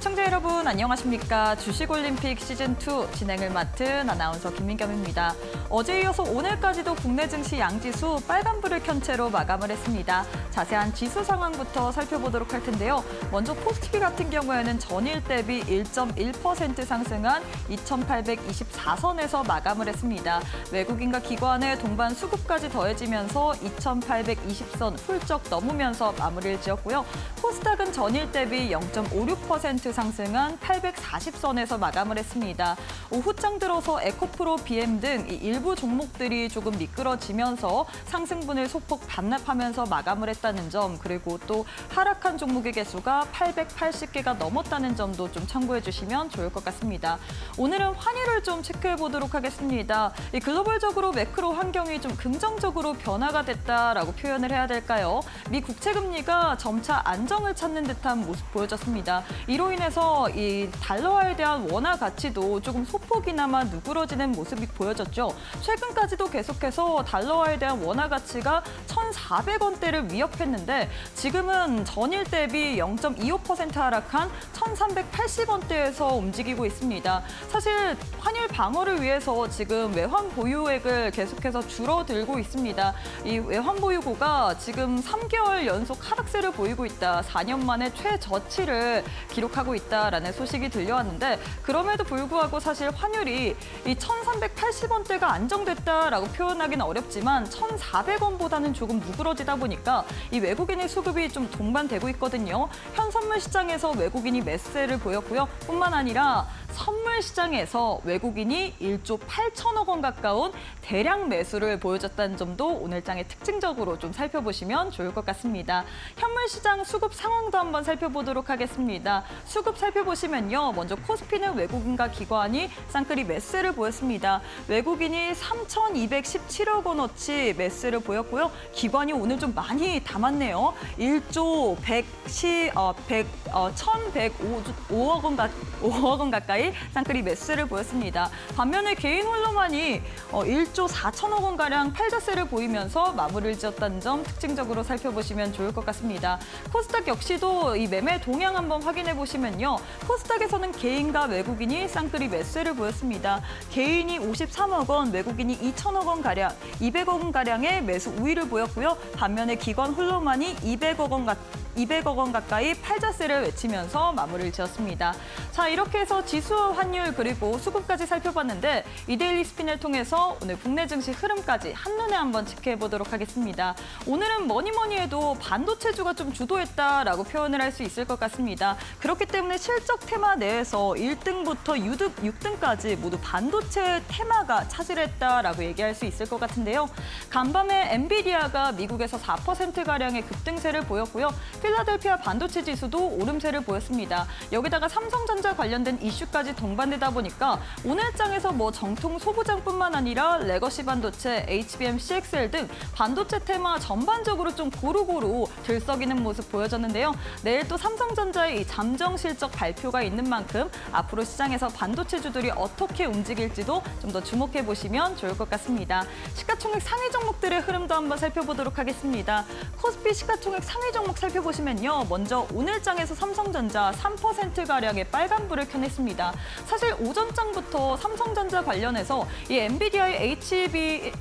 시청자 여러분 안녕하십니까. 주식올림픽 시즌2 진행을 맡은 아나운서 김민겸입니다. 어제 이어서 오늘까지도 국내 증시 양지수 빨간불을 켠 채로 마감을 했습니다. 자세한 지수 상황부터 살펴보도록 할 텐데요. 먼저 코스피 같은 경우에는 전일 대비 1.1% 상승한 2,824선에서 마감을 했습니다. 외국인과 기관의 동반 수급까지 더해지면서 2,820선 훌쩍 넘으면서 마무리를 지었고요. 코스닥은 전일 대비 0.56% 상승한 840선에서 마감을 했습니다. 오후장 들어서 에코프로, BM 등 일부 종목들이 조금 미끄러지면서 상승분을 소폭 반납하면서 마감을 했다는 점, 그리고 또 하락한 종목의 개수가 880개가 넘었다는 점도 좀 참고해 주시면 좋을 것 같습니다. 오늘은 환율을 좀 체크해 보도록 하겠습니다. 글로벌적으로 매크로 환경이 좀 긍정적으로 변화가 됐다라고 표현을 해야 될까요? 미 국채 금리가 점차 안정을 찾는 듯한 모습 보여졌습니다. 이로 인해서 이 달러화에 대한 원화 가치도 조금 소폭이나마 누그러지는 모습이 보여졌죠. 최근까지도 계속해서 달러화에 대한 원화 가치가 1,400원대를 위협했는데 지금은 전일 대비 0.25% 하락한 1,380원대에서 움직이고 있습니다. 사실 환율 방어를 위해서 지금 외환 보유액을 계속해서 줄어들고 있습니다. 이 외환 보유고가 지금 3개월 연속 하락세를 보이고 있다. 4년 만에 최저치를 기록하고 있다라는 소식이 들려왔는데, 그럼에도 불구하고 사실 환율이 이 1,380원대가 안정됐다라고 표현하기는 어렵지만 1,400원보다는 조금 누그러지다 보니까 이 외국인의 수급이 좀 동반되고 있거든요. 현 선물 시장에서 외국인이 매수세를 보였고요. 뿐만 아니라 선물 시장에서 외국인이 1조 8천억 원 가까운 대량 매수를 보여줬다는 점도 오늘 장의 특징적으로 좀 살펴보시면 좋을 것 같습니다. 현물 시장 수급 상황도 한번 살펴보도록 하겠습니다. 수급 살펴보시면요. 먼저 코스피는 외국인과 기관이 쌍끌이 매수세를 보였습니다. 외국인이 3,217억 원어치 매수세를 보였고요. 기관이 오늘 좀 많이 담았네요. 1조 1,105억 원 가까이 쌍끌이 매수세를 보였습니다. 반면에 개인 홀로만이 1조 4천억 원가량 팔자세를 보이면서 마무리를 지었다는 점 특징적으로 살펴보시면 좋을 것 같습니다. 코스닥 역시도 이 매매 동향 한번 확인해 보시면요. 코스닥에서는 개인과 외국인이 쌍끌이 매수세를 보였습니다. 개인이 53억 원, 외국인이 2천억 원가량, 200억 원가량의 매수 우위를 보였고요. 반면에 기관 홀로만이 200억 원 가까이 팔자세를 외치면서 마무리를 지었습니다. 자, 이렇게 해서 지수와 환율 그리고 수급까지 살펴봤는데 이데일리 스핀을 통해서 오늘 국내 증시 흐름까지 한눈에 한번 체크해 보도록 하겠습니다. 오늘은 뭐니 해도 반도체주가 좀 주도했다라고 표현을 할 수 있을 것 같습니다. 그렇기 때문에 실적 테마 내에서 1등부터 6등까지 모두 반도체 테마가 차지했다라고 얘기할 수 있을 것 같은데요. 간밤에 엔비디아가 미국에서 4%가량의 급등세를 보였고요. 필라델피아 반도체 지수도 오름세를 보였습니다. 여기다가 삼성전자 관련된 이슈까지 동반되다 보니까 오늘 장에서 뭐 정통 소부장뿐만 아니라 레거시 반도체, HBM, CXL 등 반도체 테마 전반적으로 좀 고루고루 들썩이는 모습 보여졌는데요. 내일 또 삼성전자의 이 잠정 실적 발표가 있는 만큼 앞으로 시장에서 반도체주들이 어떻게 움직일지도 좀 더 주목해 보시면 좋을 것 같습니다. 시가총액 상위 종목들의 흐름도 한번 살펴보도록 하겠습니다. 코스피 시가총액 상위 종목 살펴보시면요. 먼저 오늘 장에서 삼성전자 3%가량의 빨간불을 켜냈습니다. 사실 오전장부터 삼성전자 관련해서 이 엔비디아의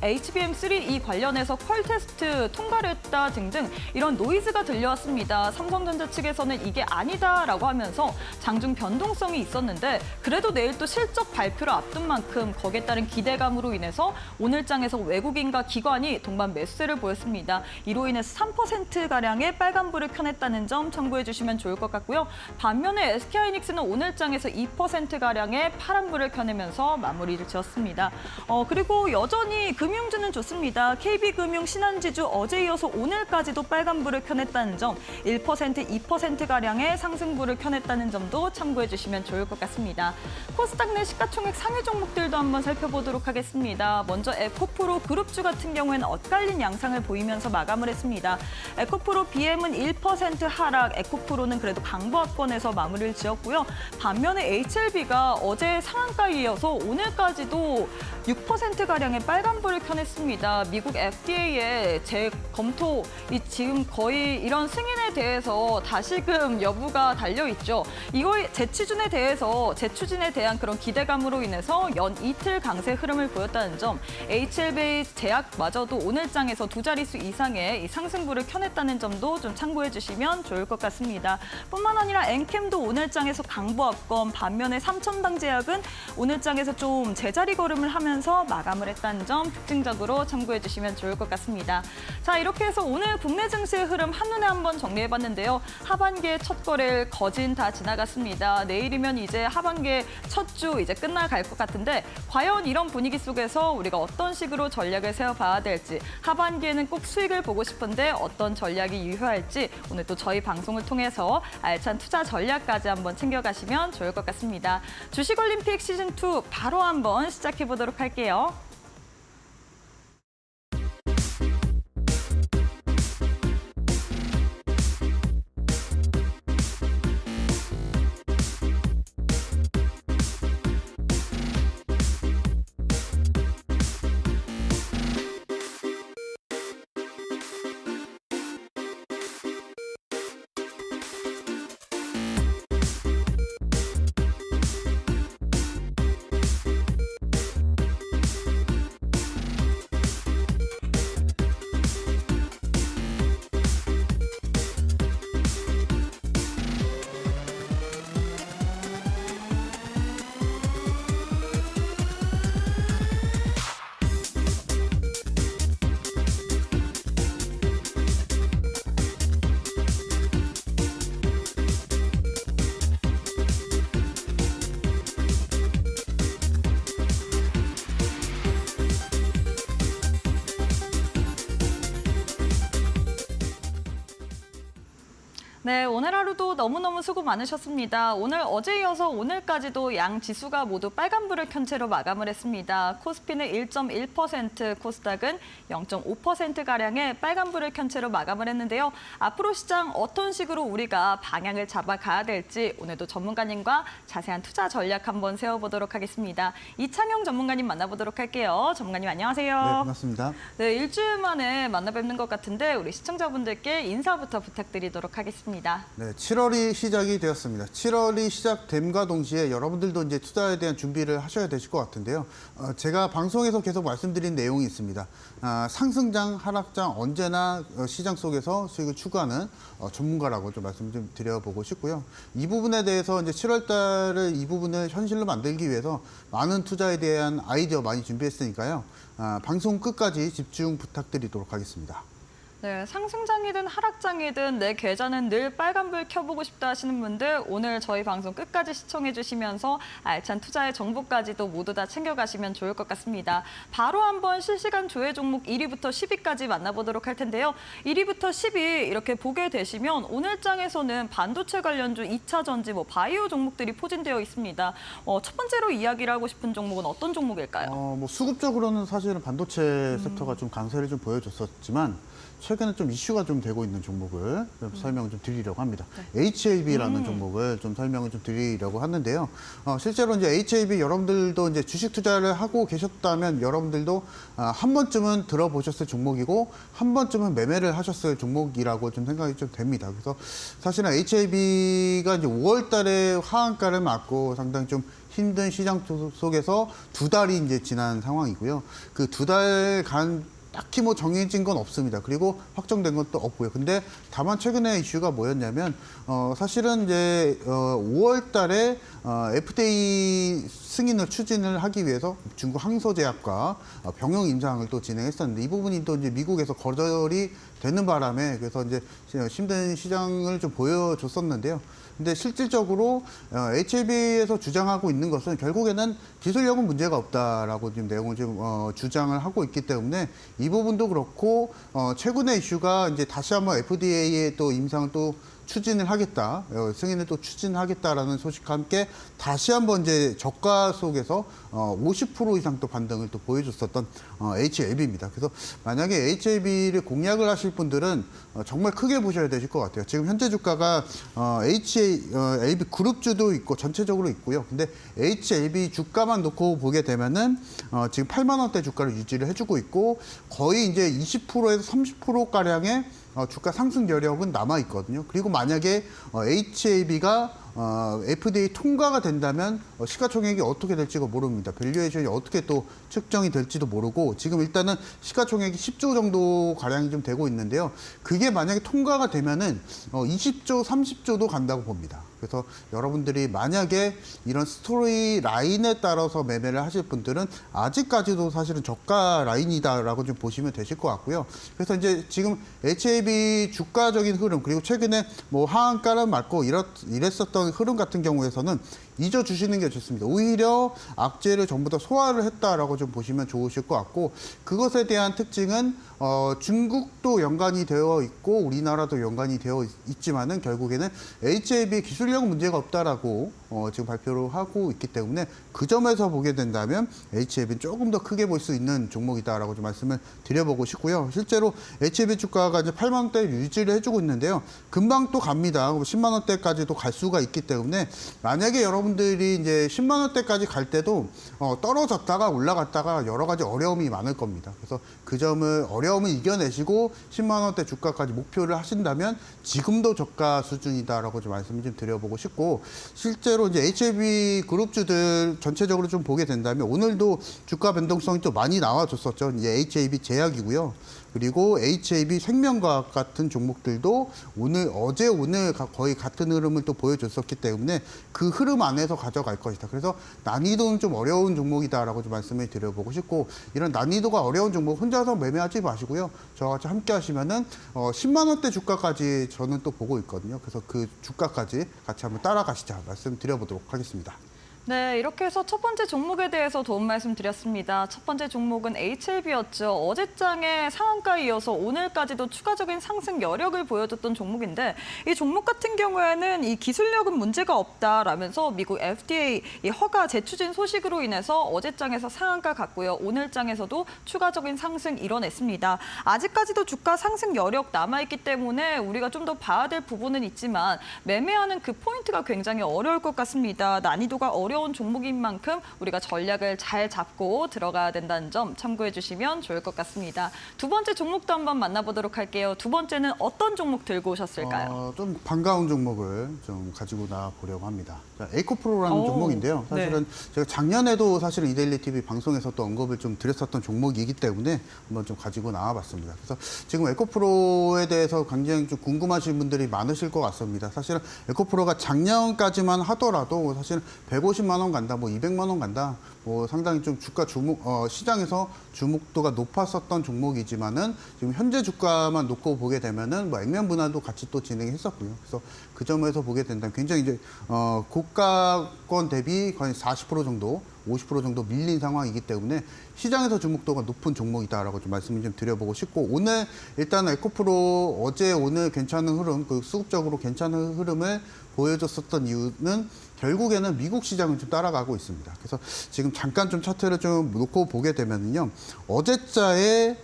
HBM3 이 관련해서 퀄 테스트 통과를 했다 등등 이런 노이즈가 들려왔습니다. 삼성전자 측에서는 이게 아니다라고 하면서 장중 변동성이 있었는데 그래도 내일 또 실적 발표를 앞둔 만큼 거기에 따른 기대감으로 인해서 오늘 장에서 외국인과 기관이 동반 매수세를 보였습니다. 이로 인해서 3%가량의 빨간불을 켜냈다는 점 참고해 주시면 좋을 것 같고요. 반면에 SK하이닉스는 오늘 장에서 2%가량의 파란불을 켜내면서 마무리를 지었습니다. 그리고 여전히 금융주는 좋습니다. KB금융, 신한지주 어제 이어서 오늘까지도 빨간불을 켜냈다는 점, 1%, 2%가량의 상승불을 켜냈다는 점도 참고해 주시면 좋을 것 같습니다. 코스닥 내 시가총액 상위 종목들도 한번 살펴보도록 하겠습니다. 먼저 에코프로 그룹주 같은 경우에는 엇갈린 양상을 보이면서 마감을 했습니다. 에코프로 BM은 1% 하락, 에코프로는 그래도 강보합권에서 마무리를 지었고요. 반면에 HLB가 지수가 어제 상한가에 이어서 오늘까지도 6%가량의 빨간불을 켜냈습니다. 미국 FDA의 재검토, 지금 거의 이런 승인에 대해서 다시금 여부가 달려있죠. 이거의 재추진에 대한 그런 기대감으로 인해서 연 이틀 강세 흐름을 보였다는 점, HLB 제약마저도 오늘장에서 두 자릿수 이상의 이 상승불을 켜냈다는 점도 좀 참고해 주시면 좋을 것 같습니다. 뿐만 아니라 엔캠도 오늘장에서 강보합권, 반면에 삼천방제약은 오늘장에서 좀 제자리 걸음을 하면서 마감을 했다는 점 특징적으로 참고해 주시면 좋을 것 같습니다. 자, 이렇게 해서 오늘 국내 증시의 흐름 한눈에 한번 정리해봤는데요. 하반기의 첫 거래일 거진 다 지나갔습니다. 내일이면 이제 하반기의 첫 주 이제 끝나갈 것 같은데 과연 이런 분위기 속에서 우리가 어떤 식으로 전략을 세워봐야 될지, 하반기에는 꼭 수익을 보고 싶은데 어떤 전략이 유효할지 오늘 또 저희 방송을 통해서 알찬 투자 전략까지 한번 챙겨가시면 좋을 것 같습니다. 주식올림픽 시즌2 바로 한번 시작해보도록 할게요. 네, 오늘 하루도 너무너무 수고 많으셨습니다. 오늘 어제 이어서 오늘까지도 양 지수가 모두 빨간불을 켠 채로 마감을 했습니다. 코스피는 1.1%, 코스닥은 0.5%가량의 빨간불을 켠 채로 마감을 했는데요. 앞으로 시장 어떤 식으로 우리가 방향을 잡아가야 될지 오늘도 전문가님과 자세한 투자 전략 한번 세워보도록 하겠습니다. 이창용 전문가님 만나보도록 할게요. 전문가님 안녕하세요. 네, 반갑습니다. 네, 일주일 만에 만나 뵙는 것 같은데 우리 시청자분들께 인사부터 부탁드리도록 하겠습니다. 네, 7월이 시작이 되었습니다. 7월이 시작됨과 동시에 여러분들도 이제 투자에 대한 준비를 하셔야 되실 것 같은데요. 제가 방송에서 계속 말씀드린 내용이 있습니다. 상승장, 하락장 언제나 시장 속에서 수익을 추구하는 전문가라고 좀 말씀 좀 드려보고 싶고요. 이 부분에 대해서 이제 7월 달을 이 부분을 현실로 만들기 위해서 많은 투자에 대한 아이디어 많이 준비했으니까요. 방송 끝까지 집중 부탁드리도록 하겠습니다. 네, 상승장이든 하락장이든 내 계좌는 늘 빨간불 켜보고 싶다 하시는 분들 오늘 저희 방송 끝까지 시청해 주시면서 알찬 투자의 정보까지도 모두 다 챙겨가시면 좋을 것 같습니다. 바로 한번 실시간 조회 종목 1위부터 10위까지 만나보도록 할 텐데요. 1위부터 10위 이렇게 보게 되시면 오늘 장에서는 반도체 관련주, 2차 전지, 바이오 종목들이 포진되어 있습니다. 첫 번째로 이야기를 하고 싶은 종목은 어떤 종목일까요? 수급적으로는 사실은 반도체 섹터가 좀 강세를 좀 보여줬었지만 최근에 좀 이슈가 좀 되고 있는 종목을 좀 설명을 좀 드리려고 합니다. 네. HAB라는 종목을 좀 설명을 좀 드리려고 하는데요. 실제로 이제 HAB 여러분들도 이제 주식 투자를 하고 계셨다면 여러분들도 한 번쯤은 들어보셨을 종목이고 한 번쯤은 매매를 하셨을 종목이라고 좀 생각이 좀 됩니다. 그래서 사실은 HAB가 이제 5월 달에 하한가를 맞고 상당히 좀 힘든 시장 속에서 두 달이 이제 지난 상황이고요. 그 두 달간 딱히 정해진 건 없습니다. 그리고 확정된 것도 없고요. 근데 다만 최근에 이슈가 뭐였냐면 사실은 이제 5월 달에 FDA 승인을 추진을 하기 위해서 중국 항소제약과 병용 임상을 또 진행했었는데 이 부분이 또 이제 미국에서 거절이 되는 바람에 그래서 이제 힘든 시장을 좀 보여줬었는데요. 근데 실질적으로 HAB에서 주장하고 있는 것은 결국에는 기술력은 문제가 없다라고 지금 내용을 좀 주장을 하고 있기 때문에 이 부분도 그렇고 최근의 이슈가 이제 다시 한번 FDA의 또 임상을 또 추진을 하겠다, 승인을 또 추진하겠다라는 소식과 함께 다시 한번 이제 저가 속에서 50% 이상 또 반등을 또 보여줬었던 HLB입니다. 그래서 만약에 HLB를 공략을 하실 분들은 정말 크게 보셔야 되실 것 같아요. 지금 현재 주가가 HLB 그룹주도 있고 전체적으로 있고요. 근데 HLB 주가만 놓고 보게 되면은 지금 8만 원대 주가를 유지를 해주고 있고 거의 이제 20%에서 30% 가량의 주가 상승 여력은 남아 있거든요. 그리고 만약에 HAB가 FDA 통과가 된다면 시가총액이 어떻게 될지가 모릅니다. 밸류에이션이 어떻게 또 측정이 될지도 모르고 지금 일단은 시가총액이 10조 정도 가량이 좀 되고 있는데요. 그게 만약에 통과가 되면은 20조, 30조도 간다고 봅니다. 그래서 여러분들이 만약에 이런 스토리 라인에 따라서 매매를 하실 분들은 아직까지도 사실은 저가 라인이다라고 좀 보시면 되실 것 같고요. 그래서 이제 지금 HAB 주가적인 흐름 그리고 최근에 뭐 하한가를 맞고 이랬었던 흐름 같은 경우에서는 잊어주시는 게 좋습니다. 오히려 악재를 전부 다 소화를 했다라고 좀 보시면 좋으실 것 같고 그것에 대한 특징은 중국도 연관이 되어 있고 우리나라도 연관이 되어 있지만은 결국에는 HAB 기술력 문제가 없다라고 지금 발표를 하고 있기 때문에 그 점에서 보게 된다면 HAB는 조금 더 크게 볼 수 있는 종목이다라고 좀 말씀을 드려보고 싶고요. 실제로 HAB 주가가 이제 8만 원대 유지를 해주고 있는데요. 금방 또 갑니다. 10만 원대까지도 갈 수가 있기 때문에 만약에 여러분들이 이제 10만 원대까지 갈 때도 떨어졌다가 올라갔다가 여러 가지 어려움이 많을 겁니다. 그래서 그 점을 어려움을 이겨내시고 10만 원대 주가까지 목표를 하신다면 지금도 저가 수준이다라고 좀 말씀을 좀 드려보고 싶고 실제로 이제 HAB 그룹주들 전체적으로 좀 보게 된다면 오늘도 주가 변동성이 또 많이 나와줬었죠. 이제 HAB 제약이고요. 그리고 HAB 생명과학 같은 종목들도 어제 오늘 거의 같은 흐름을 또 보여줬었기 때문에 그 흐름 안에서 가져갈 것이다. 그래서 난이도는 좀 어려운 종목이다라고 좀 말씀을 드려보고 싶고 이런 난이도가 어려운 종목 혼자서 매매하지 마시고요. 저와 같이 함께 하시면은 10만 원대 주가까지 저는 또 보고 있거든요. 그래서 그 주가까지 같이 한번 따라가시자 말씀드려보도록 하겠습니다. 네, 이렇게 해서 첫 번째 종목에 대해서 도움 말씀드렸습니다. 첫 번째 종목은 HLB였죠. 어제장에 상한가에 이어서 오늘까지도 추가적인 상승 여력을 보여줬던 종목인데 이 종목 같은 경우에는 이 기술력은 문제가 없다라면서 미국 FDA 이 허가 재추진 소식으로 인해서 어제장에서 상한가 갔고요. 오늘장에서도 추가적인 상승 이뤄냈습니다. 아직까지도 주가 상승 여력 남아있기 때문에 우리가 좀 더 봐야 될 부분은 있지만 매매하는 그 포인트가 굉장히 어려울 것 같습니다. 난이도가 어려운 종목인 만큼 우리가 전략을 잘 잡고 들어가야 된다는 점 참고해 주시면 좋을 것 같습니다. 두 번째 종목도 한번 만나보도록 할게요. 두 번째는 어떤 종목 들고 오셨을까요? 좀 반가운 종목을 좀 가지고 나보려고 합니다. 자, 에코프로라는 오, 종목인데요. 사실은 네. 제가 작년에도 사실은 이데일리 TV 방송에서 또 언급을 좀 드렸었던 종목이기 때문에 한번 좀 가지고 나와봤습니다. 그래서 지금 에코프로에 대해서 굉장히 좀 궁금하신 분들이 많으실 것 같습니다. 사실은 에코프로가 작년까지만 하더라도 사실은 150만 원 간다, 뭐 200만 원 간다, 뭐 상당히 좀 시장에서 주목도가 높았었던 종목이지만은 지금 현재 주가만 놓고 보게 되면은 뭐 액면 분할도 같이 또 진행했었고요. 그래서 그 점에서 보게 된다면 굉장히 이제 고가권 대비 거의 40% 정도, 50% 정도 밀린 상황이기 때문에 시장에서 주목도가 높은 종목이다라고 좀 말씀을 좀 드려보고 싶고 오늘 일단 에코프로 어제 오늘 괜찮은 흐름, 그 수급적으로 괜찮은 흐름을 보여줬었던 이유는 결국에는 미국 시장을 좀 따라가고 있습니다. 그래서 지금 잠깐 좀 차트를 좀 놓고 보게 되면요. 어제자의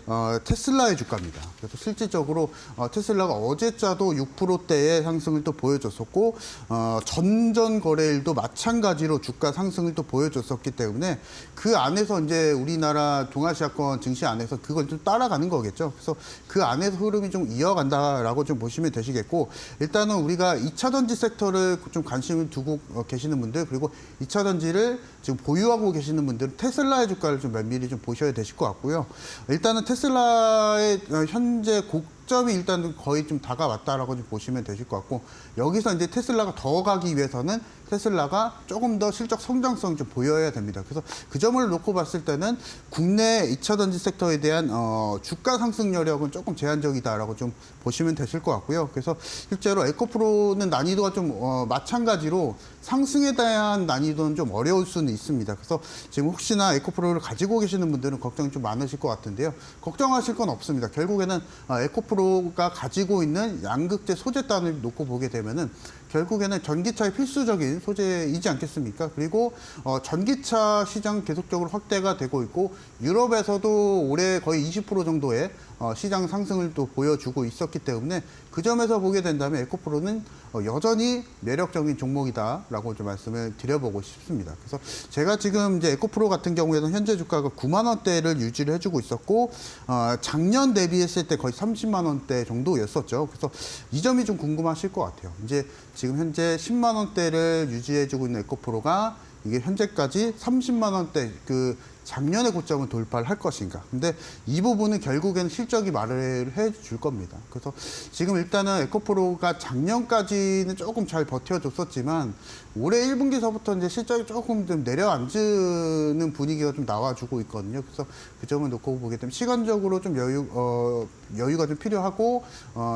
테슬라의 주가입니다. 그래서 실질적으로 테슬라가 어제자도 6%대의 상승을 또 보여줬었고 전전 거래일도 마찬가지로 주가 상승을 또 보여줬었기 때문에 그 안에서 이제 우리나라 동아시아권 증시 안에서 그걸 좀 따라가는 거겠죠. 그래서 그 안에서 흐름이 좀 이어간다라고 좀 보시면 되시겠고 일단은 우리가 2차 전지 섹터를 좀 관심을 두고 계시는 분들 그리고 2차 전지를 지금 보유하고 계시는 분들은 테슬라의 주가를 좀 면밀히 좀 보셔야 되실 것 같고요. 일단은 테슬라의 현재 고점이 일단 거의 좀 다가왔다라고 좀 보시면 되실 것 같고 여기서 이제 테슬라가 더 가기 위해서는 테슬라가 조금 더 실적 성장성이 좀 보여야 됩니다. 그래서 그 점을 놓고 봤을 때는 국내 2차 전지 섹터에 대한 주가 상승 여력은 조금 제한적이다라고 좀 보시면 되실 것 같고요. 그래서 실제로 에코프로는 난이도가 좀 마찬가지로 상승에 대한 난이도는 좀 어려울 수는 있습니다. 그래서 지금 혹시나 에코프로를 가지고 계시는 분들은 걱정이 좀 많으실 것 같은데요. 걱정하실 건 없습니다. 결국에는 에코프로 에코프로가 가지고 있는 양극재 소재단을 놓고 보게 되면은 결국에는 전기차의 필수적인 소재이지 않겠습니까? 그리고 전기차 시장 계속적으로 확대가 되고 있고 유럽에서도 올해 거의 20% 정도의 시장 상승을 또 보여주고 있었기 때문에 그 점에서 보게 된다면 에코프로는 여전히 매력적인 종목이다라고 좀 말씀을 드려보고 싶습니다. 그래서 제가 지금 이제 에코프로 같은 경우에는 현재 주가가 9만 원대를 유지를 해주고 있었고 작년 대비했을 때 거의 30만 원대 정도였었죠. 그래서 이 점이 좀 궁금하실 것 같아요. 이제 지금 현재 10만 원대를 유지해주고 있는 에코프로가 이게 현재까지 30만 원대 그 작년의 고점을 돌파를 할 것인가. 근데 이 부분은 결국에는 실적이 말을 해줄 겁니다. 그래서 지금 일단은 에코프로가 작년까지는 조금 잘 버텨줬었지만 올해 1분기서부터 이제 실적이 조금 좀 내려앉는 분위기가 좀 나와주고 있거든요. 그래서 그 점을 놓고 보게 되면 시간적으로 좀 여유가 좀 필요하고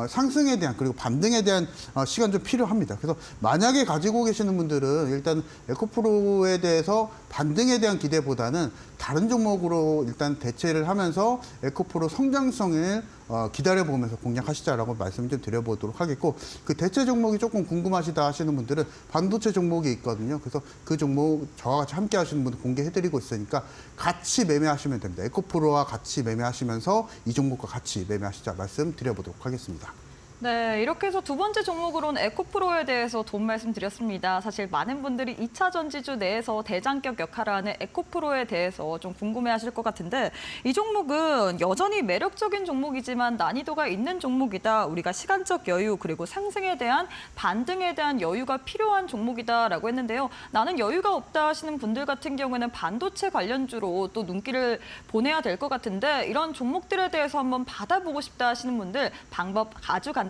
상승에 대한 그리고 반등에 대한 시간 좀 필요합니다. 그래서 만약에 가지고 계시는 분들은 일단 에코프로에 대해서 반등에 대한 기대보다는 다른 종목으로 일단 대체를 하면서 에코프로 성장성을 기다려보면서 공략하시자라고 말씀 좀 드려보도록 하겠고 그 대체 종목이 조금 궁금하시다 하시는 분들은 반도체 종목이 있거든요. 그래서 그 종목 저와 같이 함께 하시는 분들 공개해드리고 있으니까 같이 매매하시면 됩니다. 에코프로와 같이 매매하시면서 이 종목과 같이 매매하시자 말씀 드려보도록 하겠습니다. 네, 이렇게 해서 두 번째 종목으로는 에코프로에 대해서 돈 말씀드렸습니다. 사실 많은 분들이 2차 전지주 내에서 대장격 역할을 하는 에코프로에 대해서 좀 궁금해하실 것 같은데 이 종목은 여전히 매력적인 종목이지만 난이도가 있는 종목이다. 우리가 시간적 여유 그리고 상승에 대한 반등에 대한 여유가 필요한 종목이다라고 했는데요. 나는 여유가 없다 하시는 분들 같은 경우에는 반도체 관련주로 또 눈길을 보내야 될 것 같은데 이런 종목들에 대해서 한번 받아보고 싶다 하시는 분들 방법 아주 간단합니다.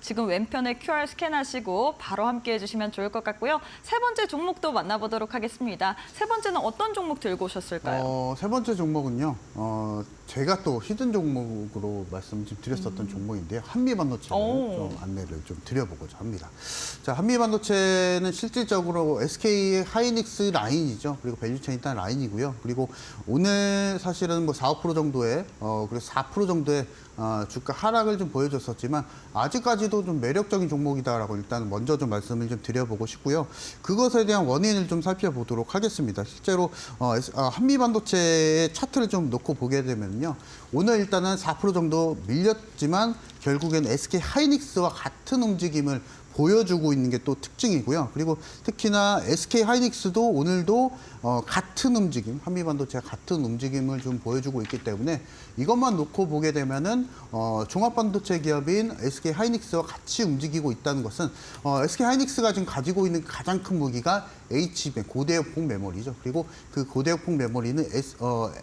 지금 왼편에 QR 스캔하시고 바로 함께 해주시면 좋을 것 같고요. 세 번째 종목도 만나보도록 하겠습니다. 세 번째는 어떤 종목 들고 오셨을까요? 세 번째 종목은요. 제가 또 히든 종목으로 말씀 좀 드렸었던 종목인데요. 한미반도체를 좀 안내를 좀 드려보고자 합니다. 자, 한미반도체는 실질적으로 SK 하이닉스 라인이죠. 그리고 밸류체인 일단 라인이고요. 그리고 오늘 사실은 뭐 4, 5% 정도의 그리고 4% 정도의 주가 하락을 좀 보여줬었지만 아직까지도 좀 매력적인 종목이다라고 일단 먼저 좀 말씀을 좀 드려보고 싶고요. 그것에 대한 원인을 좀 살펴보도록 하겠습니다. 실제로 한미반도체의 차트를 좀 놓고 보게 되면요. 오늘 일단은 4% 정도 밀렸지만 결국엔 SK 하이닉스와 같은 움직임을 보여주고 있는 게 또 특징이고요. 그리고 특히나 SK 하이닉스도 오늘도 같은 움직임, 한미반도체가 같은 움직임을 좀 보여주고 있기 때문에 이것만 놓고 보게 되면은 종합반도체 기업인 SK 하이닉스와 같이 움직이고 있다는 것은 SK 하이닉스가 지금 가지고 있는 가장 큰 무기가 HBM 고대역폭 메모리죠. 그리고 그 고대역폭 메모리는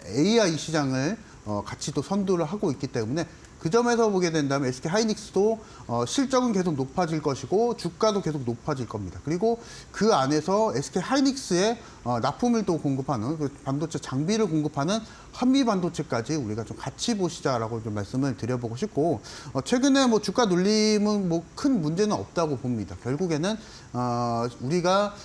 AI 시장을 같이 또 선도를 하고 있기 때문에 그 점에서 보게 된다면 SK 하이닉스도 실적은 계속 높아질 것이고 주가도 계속 높아질 겁니다. 그리고 그 안에서 SK 하이닉스에 납품을 또 공급하는 그 반도체 장비를 공급하는 한미 반도체까지 우리가 좀 같이 보시자라고 좀 말씀을 드려보고 싶고 최근에 뭐 주가 눌림은 뭐 큰 문제는 없다고 봅니다. 결국에는 우리가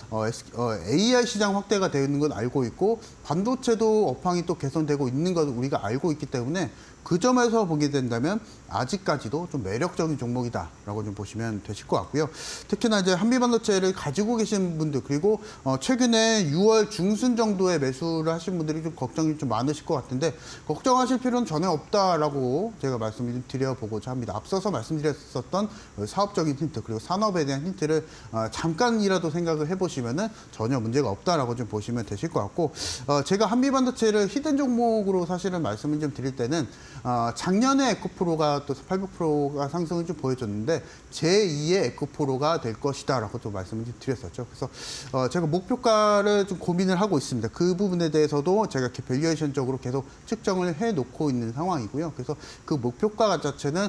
AI 시장 확대가 되는 건 알고 있고 반도체도 업황이 또 개선되고 있는 건 우리가 알고 있기 때문에 그 점에서 보게 된다면 아직까지도 좀 매력적인 종목이다라고 좀 보시면 되실 것 같고요. 특히나 이제 한미반도체를 가지고 계신 분들 그리고 최근에 6월 중순 정도에 매수를 하신 분들이 좀 걱정이 좀 많으실 것 같은데 걱정하실 필요는 전혀 없다라고 제가 말씀을 드려보고자 합니다. 앞서서 말씀드렸었던 사업적인 힌트 그리고 산업에 대한 힌트를 잠깐이라도 생각을 해보시면은 전혀 문제가 없다라고 좀 보시면 되실 것 같고 제가 한미반도체를 히든 종목으로 사실은 말씀을 좀 드릴 때는 작년에 에코프로가 또 800%가 상승을 좀 보여줬는데 제2의 에코프로가 될 것이다라고 또 말씀을 좀 드렸었죠. 그래서 제가 목표가를 좀 고민을 하고 있습니다. 그 부분에 대해서도 제가 이렇게 밸류에이션적으로 계속 측정을 해놓고 있는 상황이고요. 그래서 그 목표가 자체는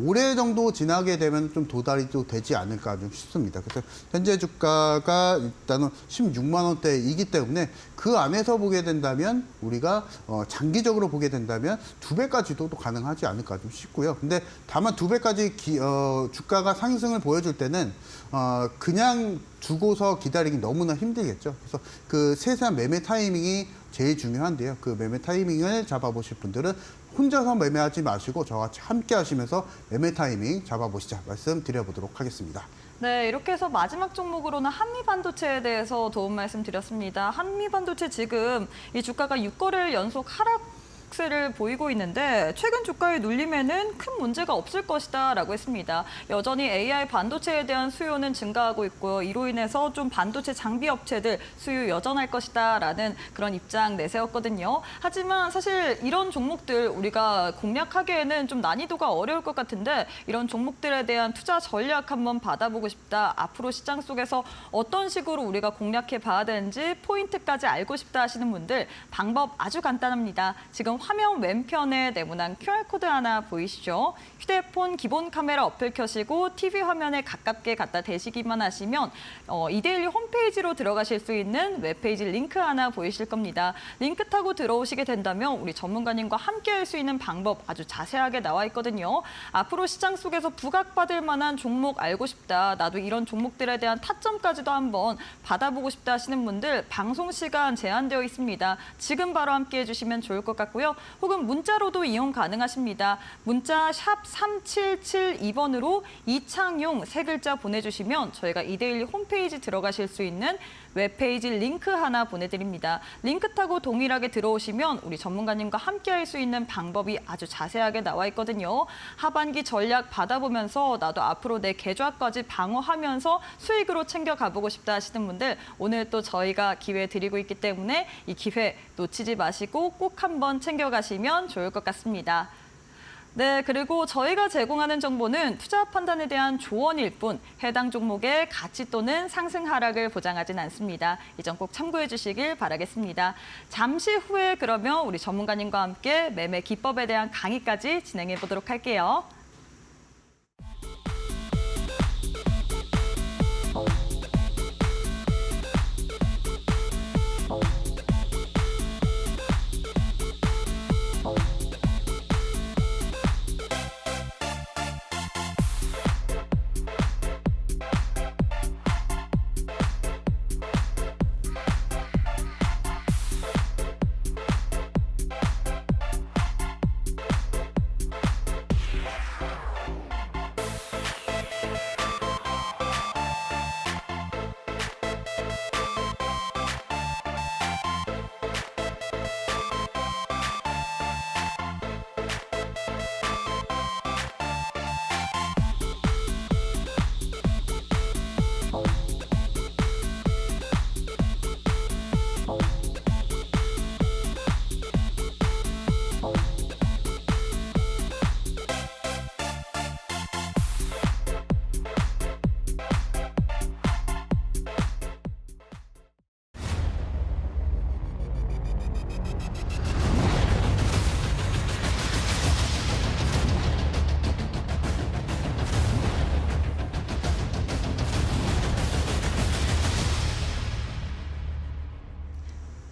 올해 정도 지나게 되면 좀 도달이 또 되지 않을까 좀 싶습니다. 그래서 현재 주가가 일단은 16만 원대이기 때문에 그 안에서 보게 된다면 우리가 장기적으로 보게 된다면 2배까지도 또 가능하지 않을까 좀 싶고요. 근데 다만 2배까지 주가가 상승을 보여줄 때는 그냥 두고서 기다리기 너무나 힘들겠죠. 그래서 그 세세한 매매 타이밍이 제일 중요한데요. 그 매매 타이밍을 잡아보실 분들은 혼자서 매매하지 마시고 저와 같이 함께 하시면서 매매 타이밍 잡아보시자 말씀드려보도록 하겠습니다. 네, 이렇게 해서 마지막 종목으로는 한미반도체에 대해서 도움 말씀드렸습니다. 한미반도체 지금 이 주가가 6거래일 연속 하락세를 보이고 있는데 최근 주가의 눌림에는 큰 문제가 없을 것이다라고 했습니다. 여전히 AI 반도체에 대한 수요는 증가하고 있고요. 이로 인해서 좀 반도체 장비 업체들 수요 여전할 것이다라는 그런 입장 내세웠거든요. 하지만 사실 이런 종목들 우리가 공략하기에는 좀 난이도가 어려울 것 같은데 이런 종목들에 대한 투자 전략 한번 받아보고 싶다. 앞으로 시장 속에서 어떤 식으로 우리가 공략해 봐야 되는지 포인트까지 알고 싶다 하시는 분들 방법 아주 간단합니다. 지금 화면 왼편에 네모난 QR코드 하나 보이시죠? 휴대폰 기본 카메라 어플 켜시고 TV 화면에 가깝게 갖다 대시기만 하시면 이데일리 홈페이지로 들어가실 수 있는 웹페이지 링크 하나 보이실 겁니다. 링크 타고 들어오시게 된다면 우리 전문가님과 함께 할 수 있는 방법 아주 자세하게 나와 있거든요. 앞으로 시장 속에서 부각받을 만한 종목 알고 싶다. 나도 이런 종목들에 대한 타점까지도 한번 받아보고 싶다 하시는 분들 방송 시간 제한되어 있습니다. 지금 바로 함께 해주시면 좋을 것 같고요. 혹은 문자로도 이용 가능하십니다. 문자 샵 3772번으로 이창용 세 글자 보내주시면 저희가 이데일리 홈페이지 들어가실 수 있는 웹페이지 링크 하나 보내드립니다. 링크 타고 동일하게 들어오시면 우리 전문가님과 함께 할 수 있는 방법이 아주 자세하게 나와 있거든요. 하반기 전략 받아보면서 나도 앞으로 내 계좌까지 방어하면서 수익으로 챙겨가보고 싶다 하시는 분들 오늘 또 저희가 기회 드리고 있기 때문에 이 기회 놓치지 마시고 꼭 한번 챙겨가시면 좋을 것 같습니다. 네, 그리고 저희가 제공하는 정보는 투자 판단에 대한 조언일 뿐 해당 종목의 가치 또는 상승 하락을 보장하진 않습니다. 이 점 꼭 참고해 주시길 바라겠습니다. 잠시 후에 그러면 우리 전문가님과 함께 매매 기법에 대한 강의까지 진행해 보도록 할게요.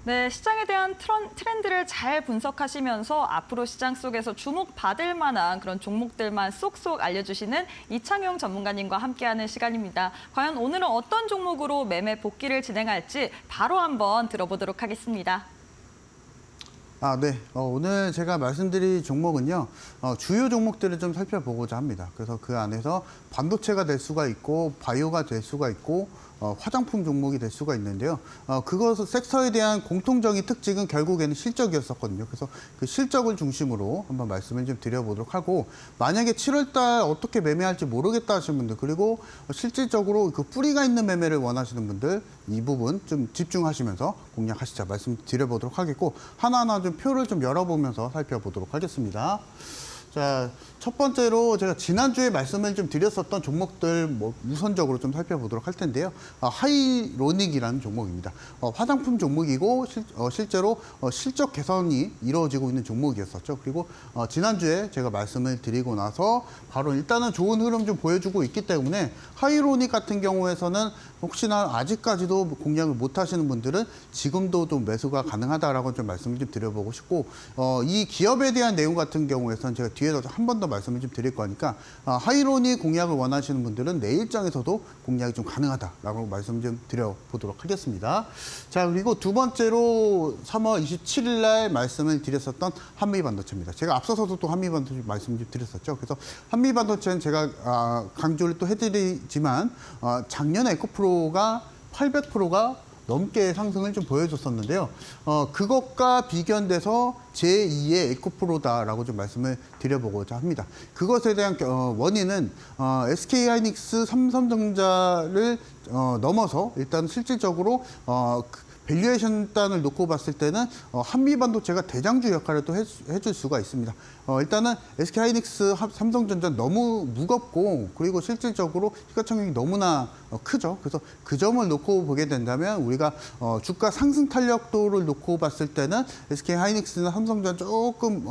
네, 시장에 대한 트렌드를 잘 분석하시면서 앞으로 시장 속에서 주목받을 만한 그런 종목들만 쏙쏙 알려주시는 이창용 전문가님과 함께하는 시간입니다. 과연 오늘은 어떤 종목으로 매매 복귀를 진행할지 바로 한번 들어보도록 하겠습니다. 네. 오늘 제가 말씀드릴 종목은요, 주요 종목들을 좀 살펴보고자 합니다. 그래서 그 안에서 반도체가 될 수가 있고, 바이오가 될 수가 있고, 화장품 종목이 될 수가 있는데요. 그것 섹터에 대한 공통적인 특징은 결국에는 실적이었었거든요. 그래서 그 실적을 중심으로 한번 말씀을 좀 드려보도록 하고, 만약에 7월달 어떻게 매매할지 모르겠다 하시는 분들, 그리고 실질적으로 그 뿌리가 있는 매매를 원하시는 분들, 이 부분 좀 집중하시면서 공략하시자 말씀드려보도록 하겠고, 하나하나 좀 표를 좀 열어보면서 살펴보도록 하겠습니다. 자, 첫 번째로 제가 지난주에 말씀을 좀 드렸었던 종목들 우선적으로 좀 살펴보도록 할 텐데요. 하이로닉이라는 종목입니다. 화장품 종목이고 실제로 실적 개선이 이루어지고 있는 종목이었었죠. 그리고 지난주에 제가 말씀을 드리고 나서 바로 일단은 좋은 흐름 좀 보여주고 있기 때문에 하이로닉 같은 경우에서는 혹시나 아직까지도 공략을 못 하시는 분들은 지금도 좀 매수가 가능하다라고 좀 말씀을 좀 드려보고 싶고, 이 기업에 대한 내용 같은 경우에서는 제가 뒤에 뒤에서 한 번 더 말씀을 좀 드릴 거니까 하이로닉 공략을 원하시는 분들은 내일장에서도 공략이 좀 가능하다라고 말씀 좀 드려보도록 하겠습니다. 자, 그리고 두 번째로 3월 27일 날 말씀을 드렸었던 한미반도체입니다. 제가 앞서서도 또 한미반도체 말씀을 좀 드렸었죠. 그래서 한미반도체는 제가 강조를 또 해드리지만 작년에 에코프로가 800%가 넘게 상승을 좀 보여줬었는데요. 그것과 비견돼서 제2의 에코프로다라고 좀 말씀을 드려보고자 합니다. 그것에 대한 원인은 SK하이닉스, 삼성전자를 넘어서 일단 실질적으로 밸류에이션 단을 놓고 봤을 때는 한미반도체가 대장주 역할을 또 해줄 수가 있습니다. 일단은 SK하이닉스, 삼성전자 너무 무겁고 그리고 실질적으로 시가총액이 너무나 크죠. 그래서 그 점을 놓고 보게 된다면 우리가 주가 상승 탄력도를 놓고 봤을 때는 SK하이닉스나 삼성전자 조금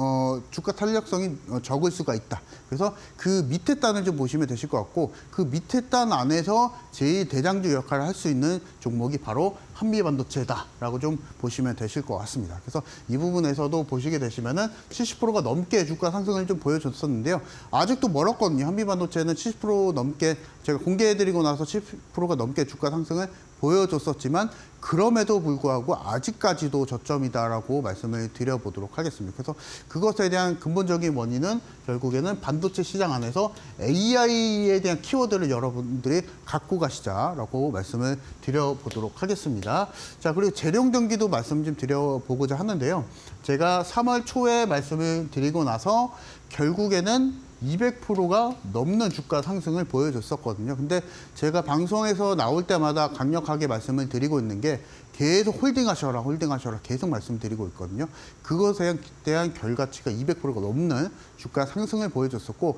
주가 탄력성이 적을 수가 있다. 그래서 그 밑에 단을 좀 보시면 되실 것 같고 그 밑에 단 안에서 제일 대장주 역할을 할 수 있는 종목이 바로 한미반도체다라고 좀 보시면 되실 것 같습니다. 그래서 이 부분에서도 보시게 되시면은 70%가 넘게 주가 상승을 좀 보여줬었는데요. 아직도 멀었거든요. 한미반도체는 70% 넘게 제가 공개해드리고 나서 70%가 넘게 주가 상승을 보여줬었지만 그럼에도 불구하고 아직까지도 저점이다라고 말씀을 드려보도록 하겠습니다. 그래서 그것에 대한 근본적인 원인은 결국에는 반도체 시장 안에서 AI에 대한 키워드를 여러분들이 갖고 가시자라고 말씀을 드려보도록 하겠습니다. 자, 그리고 재룡 전기도 말씀 좀 드려보고자 하는데요. 제가 3월 초에 말씀을 드리고 나서 결국에는 200%가 넘는 주가 상승을 보여줬었거든요. 근데 제가 방송에서 나올 때마다 강력하게 말씀을 드리고 있는 게 계속 홀딩하셔라, 홀딩하셔라 계속 말씀드리고 있거든요. 그것에 대한 결과치가 200%가 넘는 주가 상승을 보여줬었고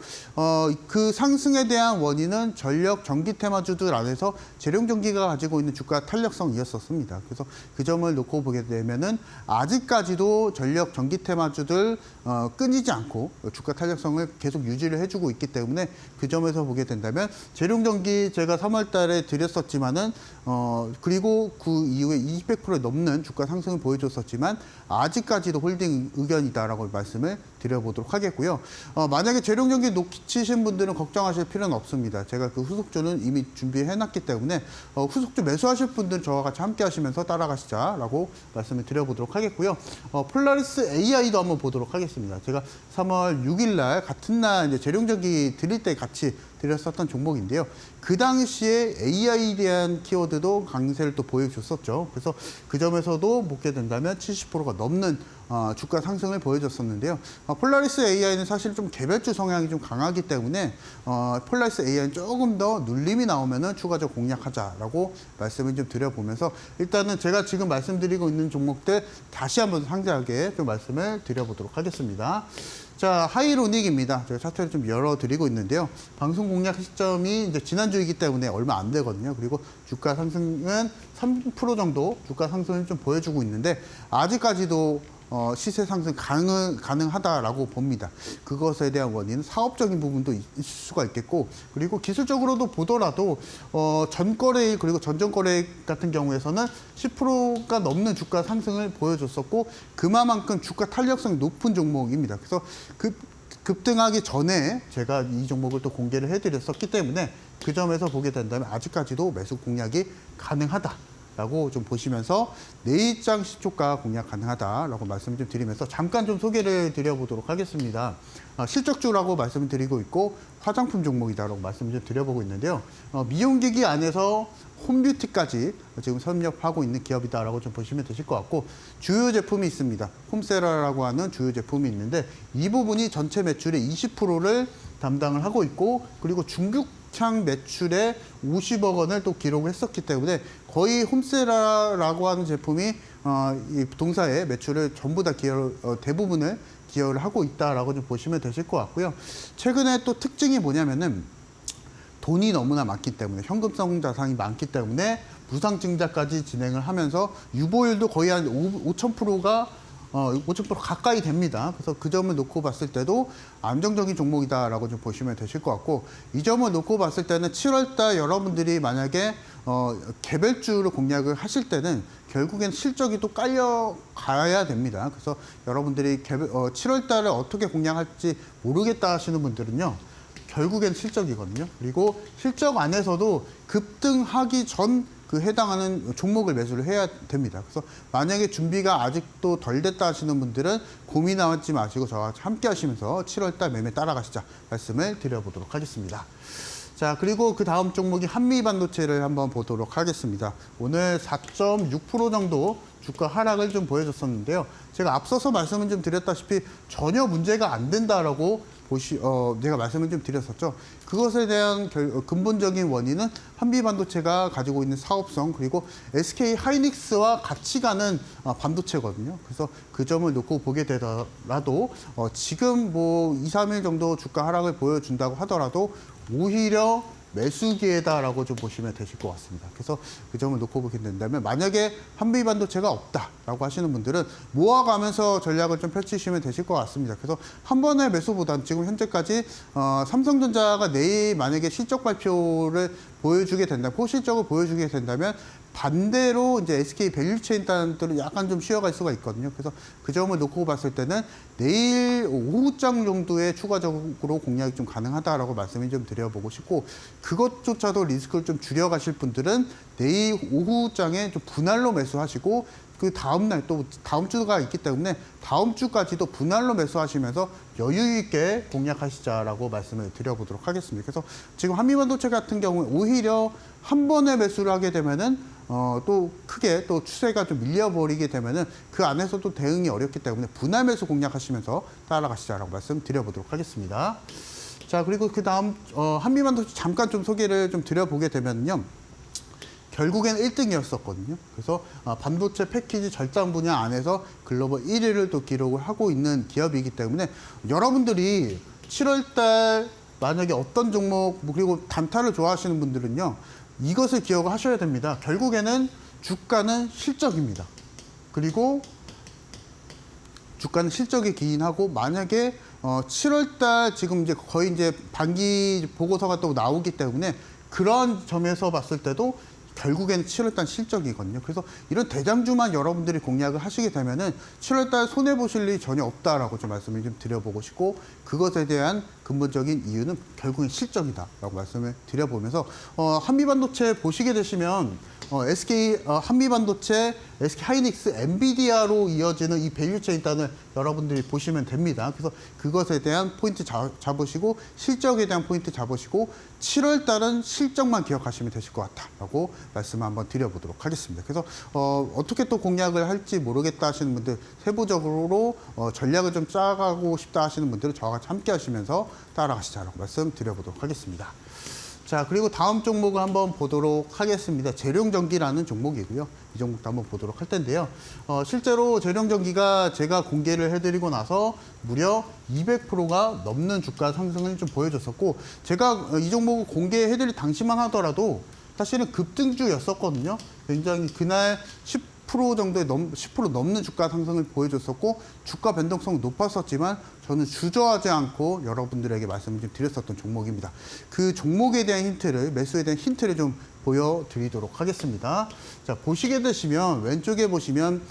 그 상승에 대한 원인은 전력 전기 테마주들 안에서 재룡전기가 가지고 있는 주가 탄력성이었었습니다. 그래서 그 점을 놓고 보게 되면은 아직까지도 전력 전기 테마주들 끊이지 않고 주가 탄력성을 계속 유지를 해주고 있기 때문에 그 점에서 보게 된다면 재룡전기 제가 3월 달에 드렸었지만은 그리고 그 이후에 200% 넘는 주가 상승을 보여줬었지만 아직까지도 홀딩 의견이다라고 말씀을 드려보도록 하겠고요. 만약에 재룡전기 놓치신 분들은 걱정하실 필요는 없습니다. 제가 그 후속주는 이미 준비해놨기 때문에 후속주 매수하실 분들은 저와 같이 함께 하시면서 따라가시자라고 말씀을 드려보도록 하겠고요. 폴라리스 AI도 한번 보도록 하겠습니다. 제가 3월 6일 날 같은 날 이제 재룡전기 드릴 때 같이 드렸었던 종목인데요. 그 당시에 AI에 대한 키워드도 강세를 또 보여줬었죠. 그래서 그 점에서도 보게 된다면 70%가 넘는 주가 상승을 보여줬었는데요. 폴라리스 AI는 사실 좀 개별주 성향이 좀 강하기 때문에 폴라리스 AI는 조금 더 눌림이 나오면은 추가적 공략하자라고 말씀을 좀 드려보면서 일단은 제가 지금 말씀드리고 있는 종목들 다시 한번 상세하게 좀 말씀을 드려보도록 하겠습니다. 자, 하이로닉입니다. 제가 차트를 좀 열어드리고 있는데요. 방송 공략 시점이 이제 지난주이기 때문에 얼마 안 되거든요. 그리고 주가 상승은 3% 정도 주가 상승을 좀 보여주고 있는데 아직까지도 시세 상승 가능하다라고 봅니다. 그것에 대한 원인은 사업적인 부분도 있을 수가 있겠고 그리고 기술적으로도 보더라도 전거래일 그리고 전전거래일 같은 경우에서는 10%가 넘는 주가 상승을 보여줬었고 그만큼 주가 탄력성이 높은 종목입니다. 그래서 급등하기 전에 제가 이 종목을 또 공개를 해드렸었기 때문에 그 점에서 보게 된다면 아직까지도 매수 공략이 가능하다. 라고 좀 보시면서 내일장 시초가 공략 가능하다라고 말씀을 좀 드리면서 잠깐 좀 소개를 드려보도록 하겠습니다. 실적주라고 말씀을 드리고 있고 화장품 종목이다라고 말씀을 좀 드려보고 있는데요. 미용기기 안에서 홈뷰티까지 지금 섭렵하고 있는 기업이다라고 좀 보시면 되실 것 같고 주요 제품이 있습니다. 홈세라라고 하는 주요 제품이 있는데 이 부분이 전체 매출의 20%를 담당을 하고 있고 그리고 중국창 매출의 50억 원을 또 기록을 했었기 때문에 거의 홈세라라고 하는 제품이 이 동사의 매출을 전부 다 대부분을 기여를 하고 있다라고 좀 보시면 되실 것 같고요. 최근에 또 특징이 뭐냐면은 돈이 너무나 많기 때문에 현금성 자산이 많기 때문에 무상증자까지 진행을 하면서 유보율도 거의 한 5,000%가 5,000% 가까이 됩니다. 그래서 그 점을 놓고 봤을 때도 안정적인 종목이다라고 좀 보시면 되실 것 같고, 이 점을 놓고 봤을 때는 7월달 여러분들이 만약에 개별주를 공략을 하실 때는 결국엔 실적이 또 깔려가야 됩니다. 그래서 여러분들이 7월달을 어떻게 공략할지 모르겠다 하시는 분들은요, 결국엔 실적이거든요. 그리고 실적 안에서도 급등하기 전 그 해당하는 종목을 매수를 해야 됩니다. 그래서 만약에 준비가 아직도 덜 됐다 하시는 분들은 고민하지 마시고 저와 함께 하시면서 7월달 매매 따라가시자 말씀을 드려보도록 하겠습니다. 자, 그리고 그 다음 종목이 한미반도체를 한번 보도록 하겠습니다. 오늘 4.6% 정도 주가 하락을 좀 보여줬었는데요. 제가 앞서서 말씀을 좀 드렸다시피 전혀 문제가 안 된다라고 제가 말씀을 좀 드렸었죠. 그것에 대한 근본적인 원인은 한미반도체가 가지고 있는 사업성, 그리고 SK 하이닉스와 같이 가는 반도체거든요. 그래서 그 점을 놓고 보게 되더라도 지금 뭐 2, 3일 정도 주가 하락을 보여준다고 하더라도 오히려 매수 기회다라고 좀 보시면 되실 것 같습니다. 그래서 그 점을 놓고 보게 된다면, 만약에 한미 반도체가 없다라고 하시는 분들은 모아가면서 전략을 좀 펼치시면 되실 것 같습니다. 그래서 한 번의 매수보다는 지금 현재까지 삼성전자가 내일 만약에 실적 발표를 보여주게 된다면, 호실적을 보여주게 된다면 반대로 이제 SK 밸류체인 단들은 약간 좀 쉬어갈 수가 있거든요. 그래서 그 점을 놓고 봤을 때는 내일 오후장 정도에 추가적으로 공략이 좀 가능하다라고 말씀을 좀 드려보고 싶고, 그것조차도 리스크를 좀 줄여가실 분들은 내일 오후장에 좀 분할로 매수하시고, 그 다음날 또 다음 주가 있기 때문에 다음 주까지도 분할로 매수하시면서 여유 있게 공략하시자라고 말씀을 드려보도록 하겠습니다. 그래서 지금 한미반도체 같은 경우에 오히려 한 번에 매수를 하게 되면은 또 크게 또 추세가 좀 밀려버리게 되면은 그 안에서도 대응이 어렵기 때문에 분할 매수 공략하시면서 따라가시자라고 말씀드려보도록 하겠습니다. 자, 그리고 그 다음 한미반도체 잠깐 좀 소개를 좀 드려보게 되면요. 결국엔 1등이었었거든요. 그래서 반도체 패키지 절단 분야 안에서 글로벌 1위를 또 기록을 하고 있는 기업이기 때문에 여러분들이 7월달 만약에 어떤 종목, 그리고 단타를 좋아하시는 분들은요, 이것을 기억을 하셔야 됩니다. 결국에는 주가는 실적입니다. 그리고 주가는 실적이 기인하고, 만약에 7월달 지금 이제 거의 이제 반기 보고서가 또 나오기 때문에 그런 점에서 봤을 때도 결국엔 7월달 실적이거든요. 그래서 이런 대장주만 여러분들이 공략을 하시게 되면은 7월달 손해보실 일이 전혀 없다라고 좀 말씀을 좀 드려보고 싶고, 그것에 대한 근본적인 이유는 결국엔 실적이다라고 말씀을 드려보면서 한미반도체 보시게 되시면 SK 한미반도체, SK 하이닉스, 엔비디아로 이어지는 이 밸류체인 단을 여러분들이 보시면 됩니다. 그래서 그것에 대한 포인트 잡으시고, 실적에 대한 포인트 잡으시고, 7월 달은 실적만 기억하시면 되실 것 같다라고 말씀을 한번 드려보도록 하겠습니다. 그래서 어떻게 또 공략을 할지 모르겠다 하시는 분들, 세부적으로 전략을 좀 짜가고 싶다 하시는 분들은 저와 같이 함께 하시면서 따라가시자라고 말씀드려보도록 하겠습니다. 자, 그리고 다음 종목을 한번 보도록 하겠습니다. 재룡전기라는 종목이고요. 이 종목도 한번 보도록 할 텐데요. 실제로 재룡전기가 제가 공개를 해드리고 나서 무려 200%가 넘는 주가 상승을 좀 보여줬었고, 제가 이 종목을 공개해드릴 당시만 하더라도 사실은 급등주였었거든요. 굉장히 그날 10% 정도의 10% 넘는 주가 상승을 보여줬었고, 주가 변동성이 높았었지만 저는 주저하지 않고 여러분들에게 말씀을 좀 드렸었던 종목입니다. 그 종목에 대한 힌트를, 매수에 대한 힌트를 좀 보여드리도록 하겠습니다. 자, 보시게 되시면 왼쪽에 보시면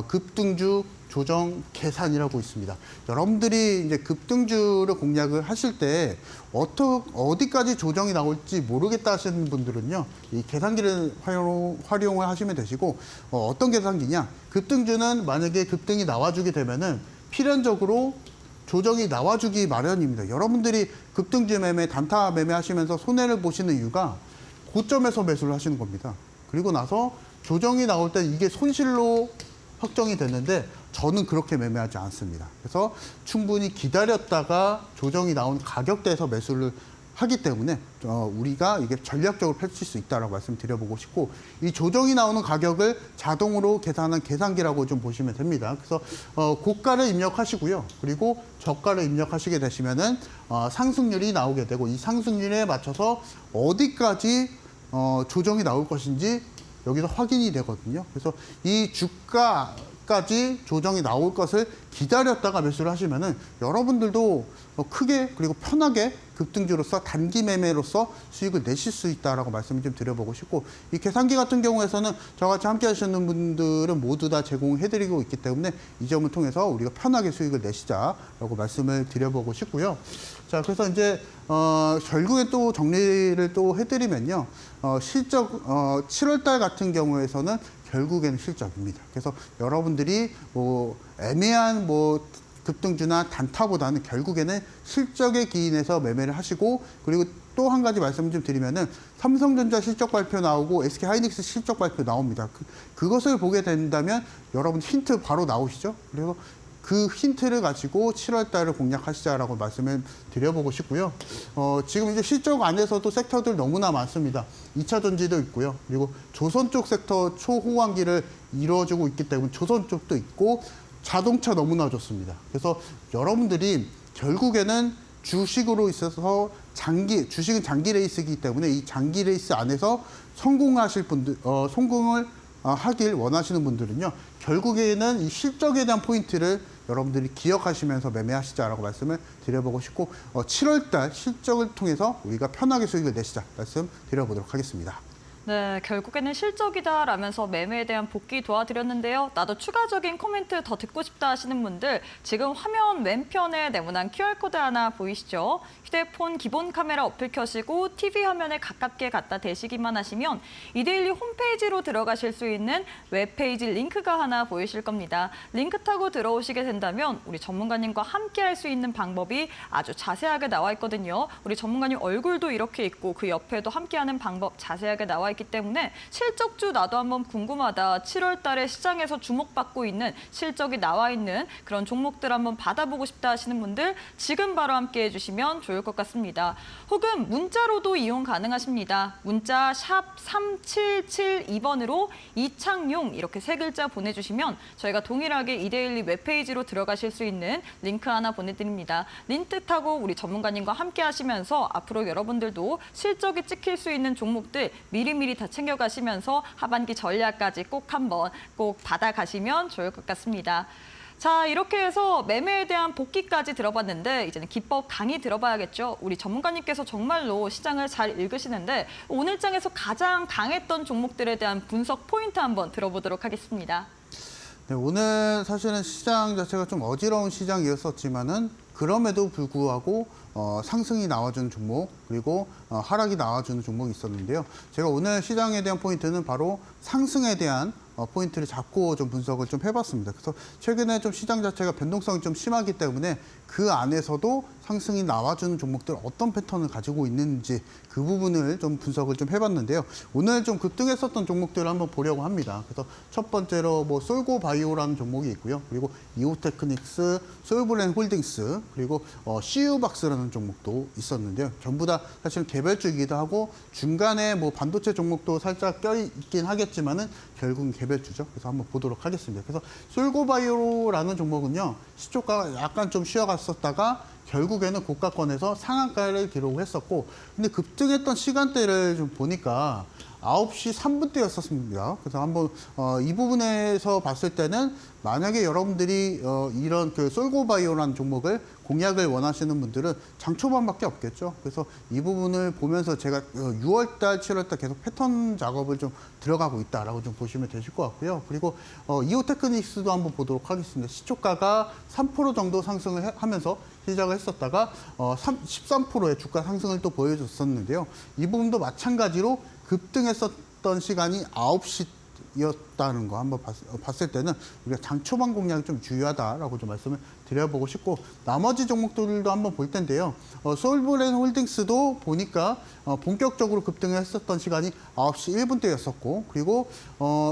급등주 조정 계산이라고 있습니다. 여러분들이 이제 급등주를 공략을 하실 때 어디까지 조정이 나올지 모르겠다 하시는 분들은요, 이 계산기를 활용을 하시면 되시고, 어떤 계산기냐? 급등주는 만약에 급등이 나와주게 되면은 필연적으로 조정이 나와주기 마련입니다. 여러분들이 급등주 매매, 단타 매매 하시면서 손해를 보시는 이유가 고점에서 매수를 하시는 겁니다. 그리고 나서 조정이 나올 때 이게 손실로 확정이 됐는데 저는 그렇게 매매하지 않습니다. 그래서 충분히 기다렸다가 조정이 나온 가격대에서 매수를 하기 때문에 우리가 이게 전략적으로 펼칠 수 있다라고 말씀드려보고 싶고, 이 조정이 나오는 가격을 자동으로 계산하는 계산기라고 좀 보시면 됩니다. 그래서 고가를 입력하시고요. 그리고 저가를 입력하시게 되시면은 상승률이 나오게 되고, 이 상승률에 맞춰서 어디까지 조정이 나올 것인지 여기서 확인이 되거든요. 그래서 이 주가 까지 조정이 나올 것을 기다렸다가 매수를 하시면은 여러분들도 크게 그리고 편하게 급등주로서 단기 매매로서 수익을 내실 수 있다라고 말씀을 좀 드려보고 싶고, 이 계산기 같은 경우에서는 저와 같이 함께 하시는 분들은 모두 다 제공해드리고 있기 때문에 이 점을 통해서 우리가 편하게 수익을 내시자라고 말씀을 드려보고 싶고요. 자, 그래서 이제 결국에 또 정리를 또 해드리면요, 실적 7월달 같은 경우에서는 결국에는 실적입니다. 그래서 여러분들이 뭐 애매한 뭐 급등주나 단타보다는 결국에는 실적에 기인해서 매매를 하시고, 그리고 또 한 가지 말씀을 좀 드리면은 삼성전자 실적 발표 나오고 SK하이닉스 실적 발표 나옵니다. 그것을 보게 된다면 여러분 힌트 바로 나오시죠? 그래서 그 힌트를 가지고 7월 달을 공략하시자라고 말씀을 드려보고 싶고요. 지금 이제 실적 안에서도 섹터들 너무나 많습니다. 2차 전지도 있고요. 그리고 조선 쪽 섹터 초호황기를 이루어주고 있기 때문에 조선 쪽도 있고, 자동차 너무나 좋습니다. 그래서 여러분들이 결국에는 주식으로 있어서 주식은 장기 레이스이기 때문에 이 장기 레이스 안에서 성공하실 분들, 성공을 하길 원하시는 분들은요, 결국에는 이 실적에 대한 포인트를 여러분들이 기억하시면서 매매하시자라고 말씀을 드려보고 싶고, 7월달 실적을 통해서 우리가 편하게 수익을 내시자 말씀 드려보도록 하겠습니다. 네, 결국에는 실적이다라면서 매매에 대한 복귀 도와드렸는데요. 나도 추가적인 코멘트 더 듣고 싶다 하시는 분들, 지금 화면 왼편에 네모난 QR코드 하나 보이시죠? 휴대폰 기본 카메라 어플 켜시고 TV 화면에 가깝게 갖다 대시기만 하시면 이데일리 홈페이지로 들어가실 수 있는 웹페이지 링크가 하나 보이실 겁니다. 링크 타고 들어오시게 된다면 우리 전문가님과 함께 할 수 있는 방법이 아주 자세하게 나와 있거든요. 우리 전문가님 얼굴도 이렇게 있고 그 옆에도 함께하는 방법 자세하게 나와 있기 때문에 실적주 나도 한번 궁금하다. 7월 달에 시장에서 주목받고 있는 실적이 나와 있는 그런 종목들 한번 받아보고 싶다 하시는 분들 지금 바로 함께 해주시면 좋을 것 같습니다. 혹은 문자로도 이용 가능하십니다. 문자 샵 3772번으로 이창용 이렇게 세 글자 보내주시면 저희가 동일하게 이데일리 웹페이지로 들어가실 수 있는 링크 하나 보내드립니다. 링크 타고 우리 전문가님과 함께 하시면서 앞으로 여러분들도 실적이 찍힐 수 있는 종목들 미리미리 다 챙겨가시면서 하반기 전략까지 꼭 한번 꼭 받아가시면 좋을 것 같습니다. 자, 이렇게 해서 매매에 대한 복귀까지 들어봤는데 이제는 기법 강의 들어봐야겠죠. 우리 전문가님께서 정말로 시장을 잘 읽으시는데 오늘 장에서 가장 강했던 종목들에 대한 분석 포인트 한번 들어보도록 하겠습니다. 네, 오늘 사실은 시장 자체가 좀 어지러운 시장이었었지만은 그럼에도 불구하고 상승이 나와주는 종목, 그리고 하락이 나와주는 종목이 있었는데요. 제가 오늘 시장에 대한 포인트는 바로 상승에 대한 포인트를 잡고 좀 분석을 좀 해봤습니다. 그래서 최근에 좀 시장 자체가 변동성이 좀 심하기 때문에 그 안에서도 상승이 나와주는 종목들 어떤 패턴을 가지고 있는지 그 부분을 좀 분석을 좀 해봤는데요. 오늘 좀 급등했었던 종목들을 한번 보려고 합니다. 그래서 첫 번째로 뭐 솔고바이오라는 종목이 있고요. 그리고 이오테크닉스, 솔브랜 홀딩스, 그리고 CU박스라는 종목도 있었는데요. 전부 다 사실 개별주이기도 하고 중간에 뭐 반도체 종목도 살짝 껴있긴 하겠지만은 결국은 개별주죠. 그래서 한번 보도록 하겠습니다. 그래서 솔고바이오라는 종목은요, 시초가가 약간 좀 쉬어갔었다가 결국에는 고가권에서 상한가를 기록했었고, 근데 급등했던 시간대를 좀 보니까 9시 3분대였었습니다. 그래서 한번 이 부분에서 봤을 때는 만약에 여러분들이 이런 그 솔고바이오라는 종목을 공략을 원하시는 분들은 장 초반밖에 없겠죠. 그래서 이 부분을 보면서 제가 6월달, 7월달 계속 패턴 작업을 좀 들어가고 있다라고 좀 보시면 되실 것 같고요. 그리고 이오테크닉스도 한번 보도록 하겠습니다. 시초가가 3% 정도 상승을 하면서 시작을 했었다가 13%의 주가 상승을 또 보여줬었는데요. 이 부분도 마찬가지로 급등했었던 시간이 9시였다는 거 한번 봤을 때는 우리가 장 초반 공략이 좀 중요하다라고 좀 말씀을 드려보고 싶고, 나머지 종목들도 한번 볼 텐데요. 솔브랜 홀딩스도 보니까 본격적으로 급등을 했었던 시간이 9시 1분대였었고, 그리고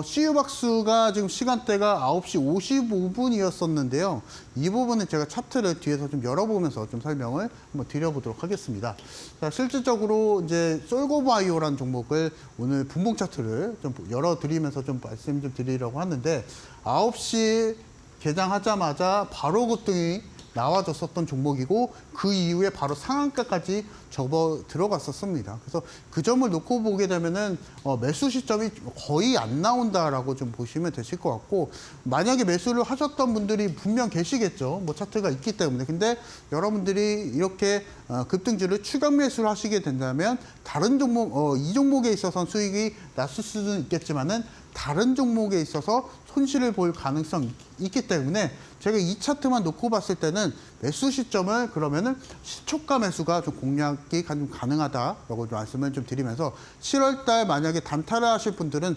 CU박스가 지금 시간대가 9시 55분이었었는데요. 이 부분은 제가 차트를 뒤에서 좀 열어보면서 좀 설명을 한번 드려보도록 하겠습니다. 자, 실질적으로 이제 솔고바이오라는 종목을 오늘 분봉 차트를 좀 열어드리면서 좀 말씀 좀 드리려고 하는데, 9시 개장하자마자 바로 급등이 나와줬었던 종목이고 그 이후에 바로 상한가까지 접어 들어갔었습니다. 그래서 그 점을 놓고 보게 되면은 매수 시점이 거의 안 나온다라고 좀 보시면 되실 것 같고, 만약에 매수를 하셨던 분들이 분명 계시겠죠. 뭐 차트가 있기 때문에. 근데 여러분들이 이렇게 급등주를 추격 매수를 하시게 된다면 다른 종목, 이 종목에 있어서는 수익이 났을 수는 있겠지만은 다른 종목에 있어서 손실을 볼 가능성이 있기 때문에 제가 이 차트만 놓고 봤을 때는 매수 시점을 그러면은 시초가 매수가 좀 공략이 좀 가능하다라고 좀 말씀을 좀 드리면서 7월 달 만약에 단타를 하실 분들은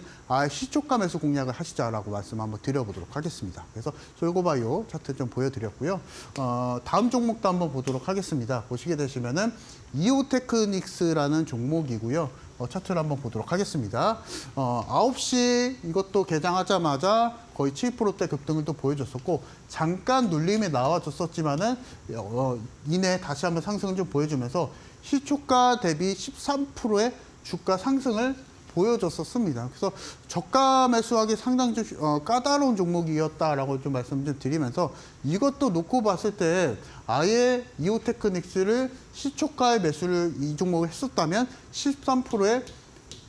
시초가 매수 공략을 하시자라고 말씀 한번 드려보도록 하겠습니다. 그래서 솔고바이오 차트 좀 보여드렸고요. 다음 종목도 한번 보도록 하겠습니다. 보시게 되시면은 이오테크닉스라는 종목이고요. 차트를 한번 보도록 하겠습니다. 9시 이것도 개장하자마자 거의 7%대 급등을 또 보여줬었고 잠깐 눌림이 나와줬었지만은 이내 다시 한번 상승을 좀 보여주면서 시초가 대비 13%의 주가 상승을 보여줬었습니다. 그래서 저가 매수하기 상당히 좀 까다로운 종목이었다라고 좀 말씀 좀 드리면서 이것도 놓고 봤을 때 아예 이오테크닉스를 시초가의 매수를 이 종목을 했었다면 13%의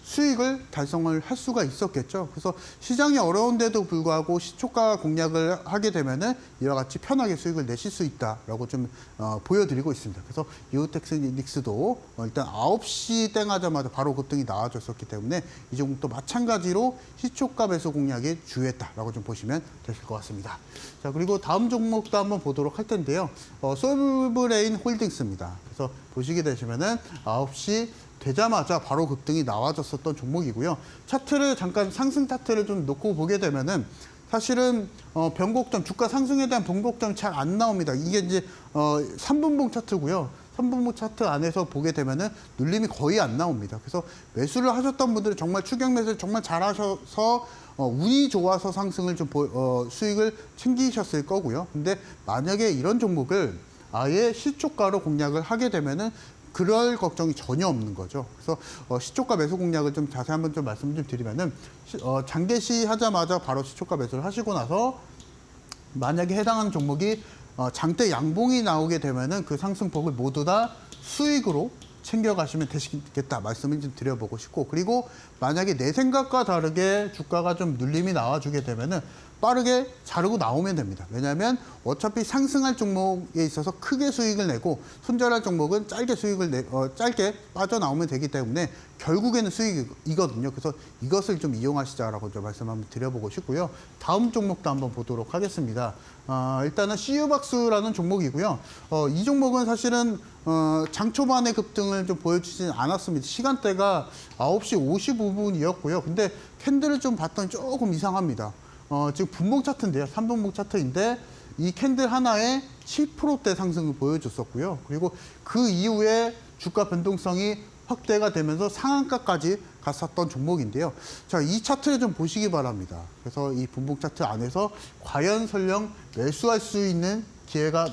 수익을 달성을 할 수가 있었겠죠. 그래서 시장이 어려운데도 불구하고 시초가 공략을 하게 되면은 이와 같이 편하게 수익을 내실 수 있다라고 좀 보여드리고 있습니다. 그래서 이오테크닉스도 일단 9시 땡 하자마자 바로 급등이 나와줬었기 때문에 이 종목도 마찬가지로 시초가 매수 공략에 주의했다라고 좀 보시면 되실 것 같습니다. 자, 그리고 다음 종목도 한번 보도록 할 텐데요. 솔브레인 홀딩스입니다. 그래서 보시게 되시면은 9시 되자마자 바로 급등이 나와줬었던 종목이고요. 차트를 잠깐 상승 차트를 좀 놓고 보게 되면은 사실은 변곡점, 주가 상승에 대한 변곡점이 잘 안 나옵니다. 이게 이제 3분봉 차트고요. 3분봉 차트 안에서 보게 되면은 눌림이 거의 안 나옵니다. 그래서 매수를 하셨던 분들은 정말 추격 매수를 정말 잘하셔서 운이 좋아서 상승을 좀 수익을 챙기셨을 거고요. 근데 만약에 이런 종목을 아예 시초가로 공략을 하게 되면은 그럴 걱정이 전혀 없는 거죠. 그래서 시초가 매수 공략을 좀 자세히 한번 좀 말씀을 좀 드리면은 장개시 하자마자 바로 시초가 매수를 하시고 나서 만약에 해당하는 종목이 장대 양봉이 나오게 되면은 그 상승폭을 모두 다 수익으로 챙겨가시면 되시겠다 말씀을 좀 드려보고 싶고, 그리고 만약에 내 생각과 다르게 주가가 좀 눌림이 나와주게 되면은 빠르게 자르고 나오면 됩니다. 왜냐하면 어차피 상승할 종목에 있어서 크게 수익을 내고 손절할 종목은 짧게 수익을 짧게 빠져나오면 되기 때문에 결국에는 수익이거든요. 그래서 이것을 좀 이용하시자라고 좀 말씀 한번 드려보고 싶고요. 다음 종목도 한번 보도록 하겠습니다. 일단은 CU박스라는 종목이고요. 이 종목은 사실은 장 초반에 급등을 좀 보여주지는 않았습니다. 시간대가 9시 55분이었고요. 근데 캔들을 좀 봤더니 조금 이상합니다. 지금 분봉 차트인데요. 3분봉 차트인데 이 캔들 하나에 7%대 상승을 보여줬었고요. 그리고 그 이후에 주가 변동성이 확대가 되면서 상한가까지 갔었던 종목인데요. 자, 이 차트를 좀 보시기 바랍니다. 그래서 이 분봉 차트 안에서 과연 설령 매수할 수 있는 기회가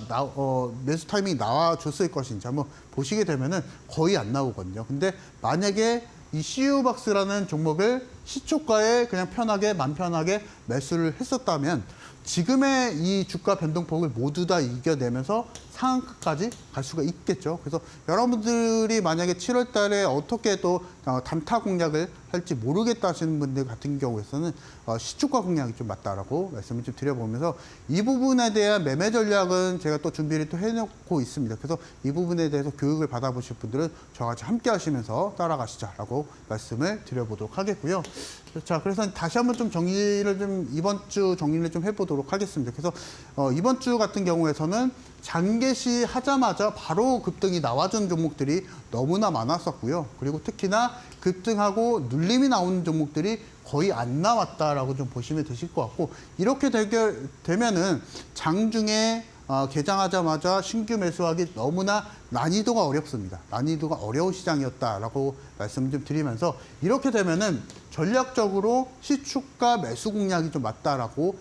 매수 타이밍이 나와줬을 것인지 한번 보시게 되면은 거의 안 나오거든요. 근데 만약에 이 CU박스라는 종목을 시초가에 그냥 편하게 맘 편하게 매수를 했었다면 지금의 이 주가 변동폭을 모두 다 이겨내면서 상한가까지 갈 수가 있겠죠. 그래서 여러분들이 만약에 7월 달에 어떻게 또 단타 공략을 할지 모르겠다 하시는 분들 같은 경우에서는 시초가 공략이 좀 맞다라고 말씀을 좀 드려보면서 이 부분에 대한 매매 전략은 제가 또 준비를 또 해놓고 있습니다. 그래서 이 부분에 대해서 교육을 받아보실 분들은 저와 같이 함께 하시면서 따라가시자라고 말씀을 드려보도록 하겠고요. 자, 그래서 다시 한번 좀 이번 주 정리를 좀 해보도록 하겠습니다. 그래서 이번 주 같은 경우에서는 장개시 하자마자 바로 급등이 나와준 종목들이 너무나 많았었고요. 그리고 특히나 급등하고 눌림이 나오는 종목들이 거의 안 나왔다라고 좀 보시면 되실 것 같고, 이렇게 되면은 장중에 개장하자마자 신규 매수하기 너무나 난이도가 어렵습니다. 난이도가 어려운 시장이었다라고 말씀 좀 드리면서 이렇게 되면은 전략적으로 시초가 매수 공략이 좀 맞다라고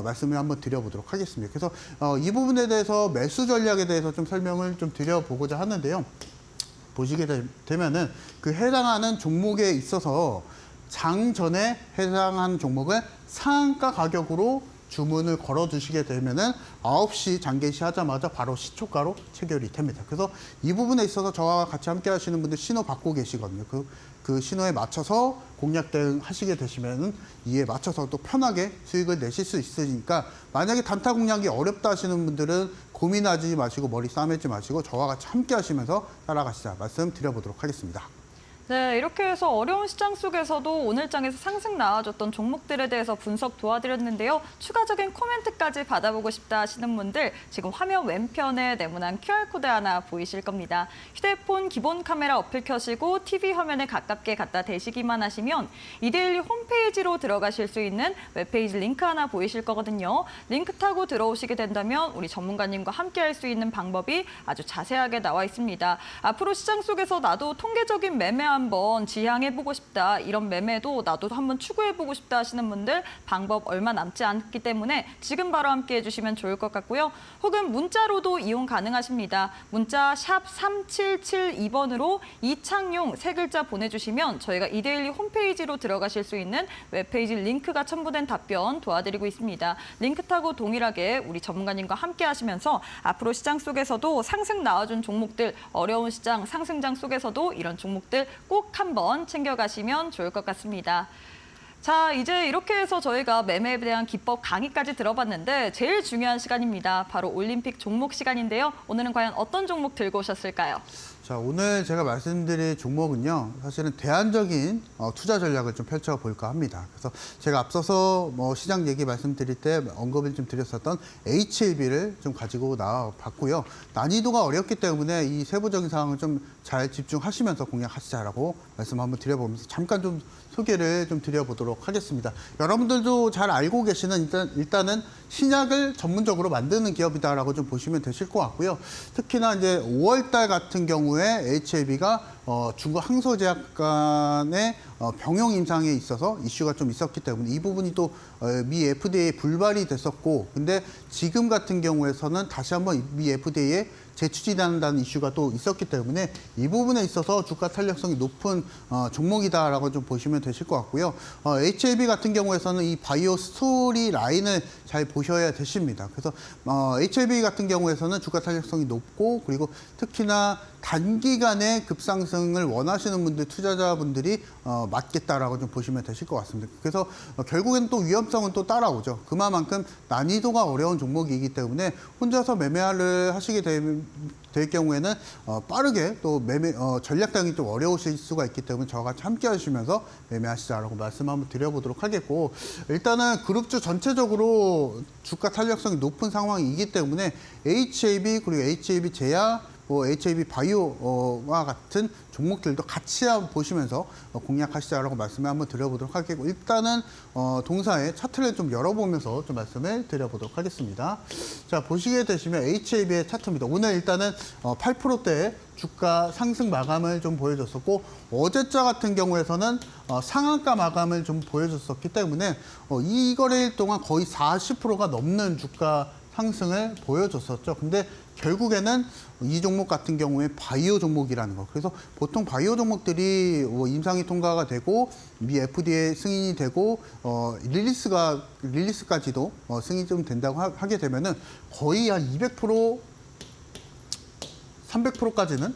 말씀을 한번 드려보도록 하겠습니다. 그래서 이 부분에 대해서 매수 전략에 대해서 좀 설명을 좀 드려보고자 하는데요. 보시게 되면은 그 해당하는 종목에 있어서 장 전에 해당하는 종목을 상한가 가격으로 주문을 걸어주시게 되면은 9시 장개시 하자마자 바로 시초가로 체결이 됩니다. 그래서 이 부분에 있어서 저와 같이 함께 하시는 분들 신호 받고 계시거든요. 그 신호에 맞춰서 공략 대응 하시게 되시면은 이에 맞춰서 또 편하게 수익을 내실 수 있으니까 만약에 단타 공략이 어렵다 하시는 분들은 고민하지 마시고 머리 싸매지 마시고 저와 같이 함께 하시면서 따라가시자 말씀드려보도록 하겠습니다. 네, 이렇게 해서 어려운 시장 속에서도 오늘 장에서 상승 나와줬던 종목들에 대해서 분석 도와드렸는데요. 추가적인 코멘트까지 받아보고 싶다 하시는 분들 지금 화면 왼편에 네모난 QR코드 하나 보이실 겁니다. 휴대폰 기본 카메라 어플 켜시고 TV 화면에 가깝게 갖다 대시기만 하시면 이데일리 홈페이지로 들어가실 수 있는 웹페이지 링크 하나 보이실 거거든요. 링크 타고 들어오시게 된다면 우리 전문가님과 함께 할 수 있는 방법이 아주 자세하게 나와 있습니다. 앞으로 시장 속에서 나도 통계적인 매매 한번 지향해보고 싶다. 이런 매매도 나도 한번 추구해보고 싶다 하시는 분들 방법 얼마 남지 않기 때문에 지금 바로 함께 해주시면 좋을 것 같고요. 혹은 문자로도 이용 가능하십니다. 문자 샵 3772번으로 이창용 세 글자 보내주시면 저희가 이데일리 홈페이지로 들어가실 수 있는 웹페이지 링크가 첨부된 답변 도와드리고 있습니다. 링크 타고 동일하게 우리 전문가님과 함께 하시면서 앞으로 시장 속에서도 상승 나와준 종목들, 어려운 시장, 상승장 속에서도 이런 종목들 꼭 한번 챙겨가시면 좋을 것 같습니다. 자, 이제 이렇게 해서 저희가 매매에 대한 기법 강의까지 들어봤는데 제일 중요한 시간입니다. 바로 올림픽 종목 시간인데요. 오늘은 과연 어떤 종목 들고 오셨을까요? 자, 오늘 제가 말씀드릴 종목은요, 사실은 대안적인 투자 전략을 좀 펼쳐볼까 합니다. 그래서 제가 앞서서 시장 얘기 말씀드릴 때 언급을 좀 드렸었던 HLB를 좀 가지고 나와봤고요. 난이도가 어렵기 때문에 이 세부적인 사항을 좀 잘 집중하시면서 공략하시자라고 말씀 한번 드려보면서 잠깐 좀 소개를 좀 드려보도록 하겠습니다. 여러분들도 잘 알고 계시는 일단은 신약을 전문적으로 만드는 기업이다라고 좀 보시면 되실 것 같고요. 특히나 이제 5월달 같은 경우에 HLB가 중국 항소제약 간의 병용 임상에 있어서 이슈가 좀 있었기 때문에 이 부분이 또 미 FDA에 불발이 됐었고, 근데 지금 같은 경우에서는 다시 한번 미 FDA에 재추진한다는 이슈가 또 있었기 때문에 이 부분에 있어서 주가 탄력성이 높은 종목이다라고 좀 보시면 되실 것 같고요. HLB 같은 경우에서는 이 바이오 스토리 라인을 잘 보셔야 되십니다. 그래서 HLB 같은 경우에서는 주가 탄력성이 높고, 그리고 특히나 단기간에 급상승을 원하시는 분들, 투자자분들이 맞겠다라고 좀 보시면 되실 것 같습니다. 그래서 결국엔 또 위험성은 또 따라오죠. 그만큼 난이도가 어려운 종목이기 때문에 혼자서 매매를 하시게 될 경우에는 빠르게 또 매매 전략 대응이 좀 어려우실 수가 있기 때문에 저와 같이 함께 하시면서 매매하시자라고 말씀 한번 드려보도록 하겠고, 일단은 그룹주 전체적으로 주가 탄력성이 높은 상황이기 때문에 HAB 그리고 HAB 제약, HAB 바이오와 같은 종목들도 같이 한번 보시면서 공략하시자라고 말씀을 한번 드려보도록 하겠고, 일단은 동사의 차트를 좀 열어보면서 좀 말씀을 드려보도록 하겠습니다. 자, 보시게 되시면 HAB의 차트입니다. 오늘 일단은 8%대 주가 상승 마감을 좀 보여줬었고, 어제자 같은 경우에서는 상한가 마감을 좀 보여줬었기 때문에 이 거래일 동안 거의 40%가 넘는 주가 상승을 보여줬었죠. 근데 결국에는 이 종목 같은 경우에 바이오 종목이라는 거. 그래서 보통 바이오 종목들이 임상이 통과가 되고 미 FDA 승인이 되고 릴리스까지도 승인이 좀 된다고 하게 되면은 거의 한 200%, 300%까지는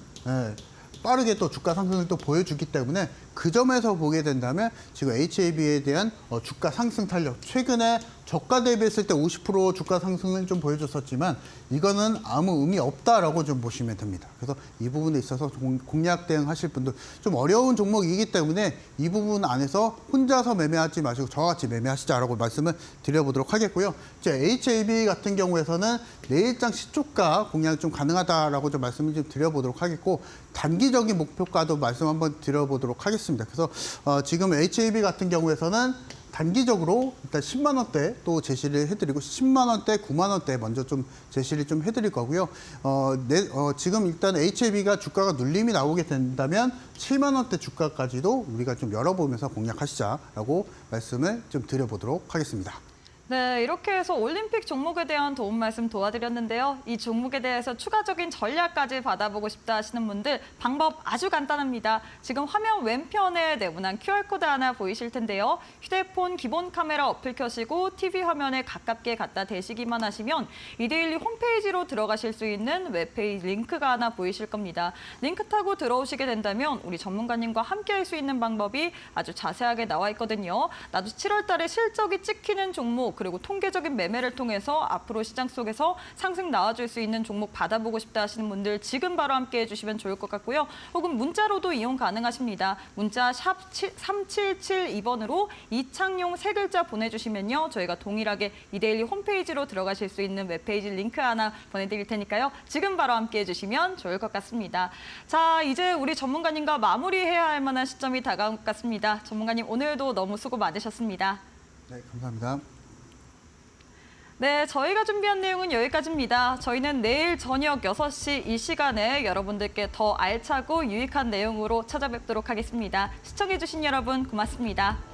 빠르게 또 주가 상승을 또 보여주기 때문에 그 점에서 보게 된다면 지금 HAB에 대한 주가 상승 탄력, 최근에 저가 대비했을 때 50% 주가 상승을 좀 보여줬었지만 이거는 아무 의미 없다라고 좀 보시면 됩니다. 그래서 이 부분에 있어서 공략 대응하실 분들 좀 어려운 종목이기 때문에 이 부분 안에서 혼자서 매매하지 마시고 저와 같이 매매하시자라고 말씀을 드려보도록 하겠고요. 이제 HAB 같은 경우에서는 내일장 시초가 공략이 좀 가능하다라고 좀 말씀을 좀 드려보도록 하겠고, 단기적인 목표가도 말씀 한번 드려보도록 하겠습니다. 그래서 지금 HAB 같은 경우에서는 단기적으로 일단 10만 원대 또 제시를 해드리고 10만 원대, 9만 원대 먼저 좀 제시를 좀 해드릴 거고요. 지금 일단 HAB가 주가가 눌림이 나오게 된다면 7만 원대 주가까지도 우리가 좀 열어보면서 공략하시자라고 말씀을 좀 드려보도록 하겠습니다. 네, 이렇게 해서 올림픽 종목에 대한 도움 말씀 도와드렸는데요. 이 종목에 대해서 추가적인 전략까지 받아보고 싶다 하시는 분들 방법 아주 간단합니다. 지금 화면 왼편에 네모난 QR코드 하나 보이실 텐데요. 휴대폰 기본 카메라 어플 켜시고 TV 화면에 가깝게 갖다 대시기만 하시면 이데일리 홈페이지로 들어가실 수 있는 웹페이지 링크가 하나 보이실 겁니다. 링크 타고 들어오시게 된다면 우리 전문가님과 함께 할 수 있는 방법이 아주 자세하게 나와 있거든요. 나도 7월 달에 실적이 찍히는 종목 그리고 통계적인 매매를 통해서 앞으로 시장 속에서 상승 나와줄 수 있는 종목 받아보고 싶다 하시는 분들 지금 바로 함께 해주시면 좋을 것 같고요. 혹은 문자로도 이용 가능하십니다. 문자 샵 3772번으로 이창용 세 글자 보내주시면요. 저희가 동일하게 이데일리 홈페이지로 들어가실 수 있는 웹페이지 링크 하나 보내드릴 테니까요. 지금 바로 함께 해주시면 좋을 것 같습니다. 자, 이제 우리 전문가님과 마무리해야 할 만한 시점이 다가온 것 같습니다. 전문가님 오늘도 너무 수고 많으셨습니다. 네, 감사합니다. 네, 저희가 준비한 내용은 여기까지입니다. 저희는 내일 저녁 6시 이 시간에 여러분들께 더 알차고 유익한 내용으로 찾아뵙도록 하겠습니다. 시청해주신 여러분 고맙습니다.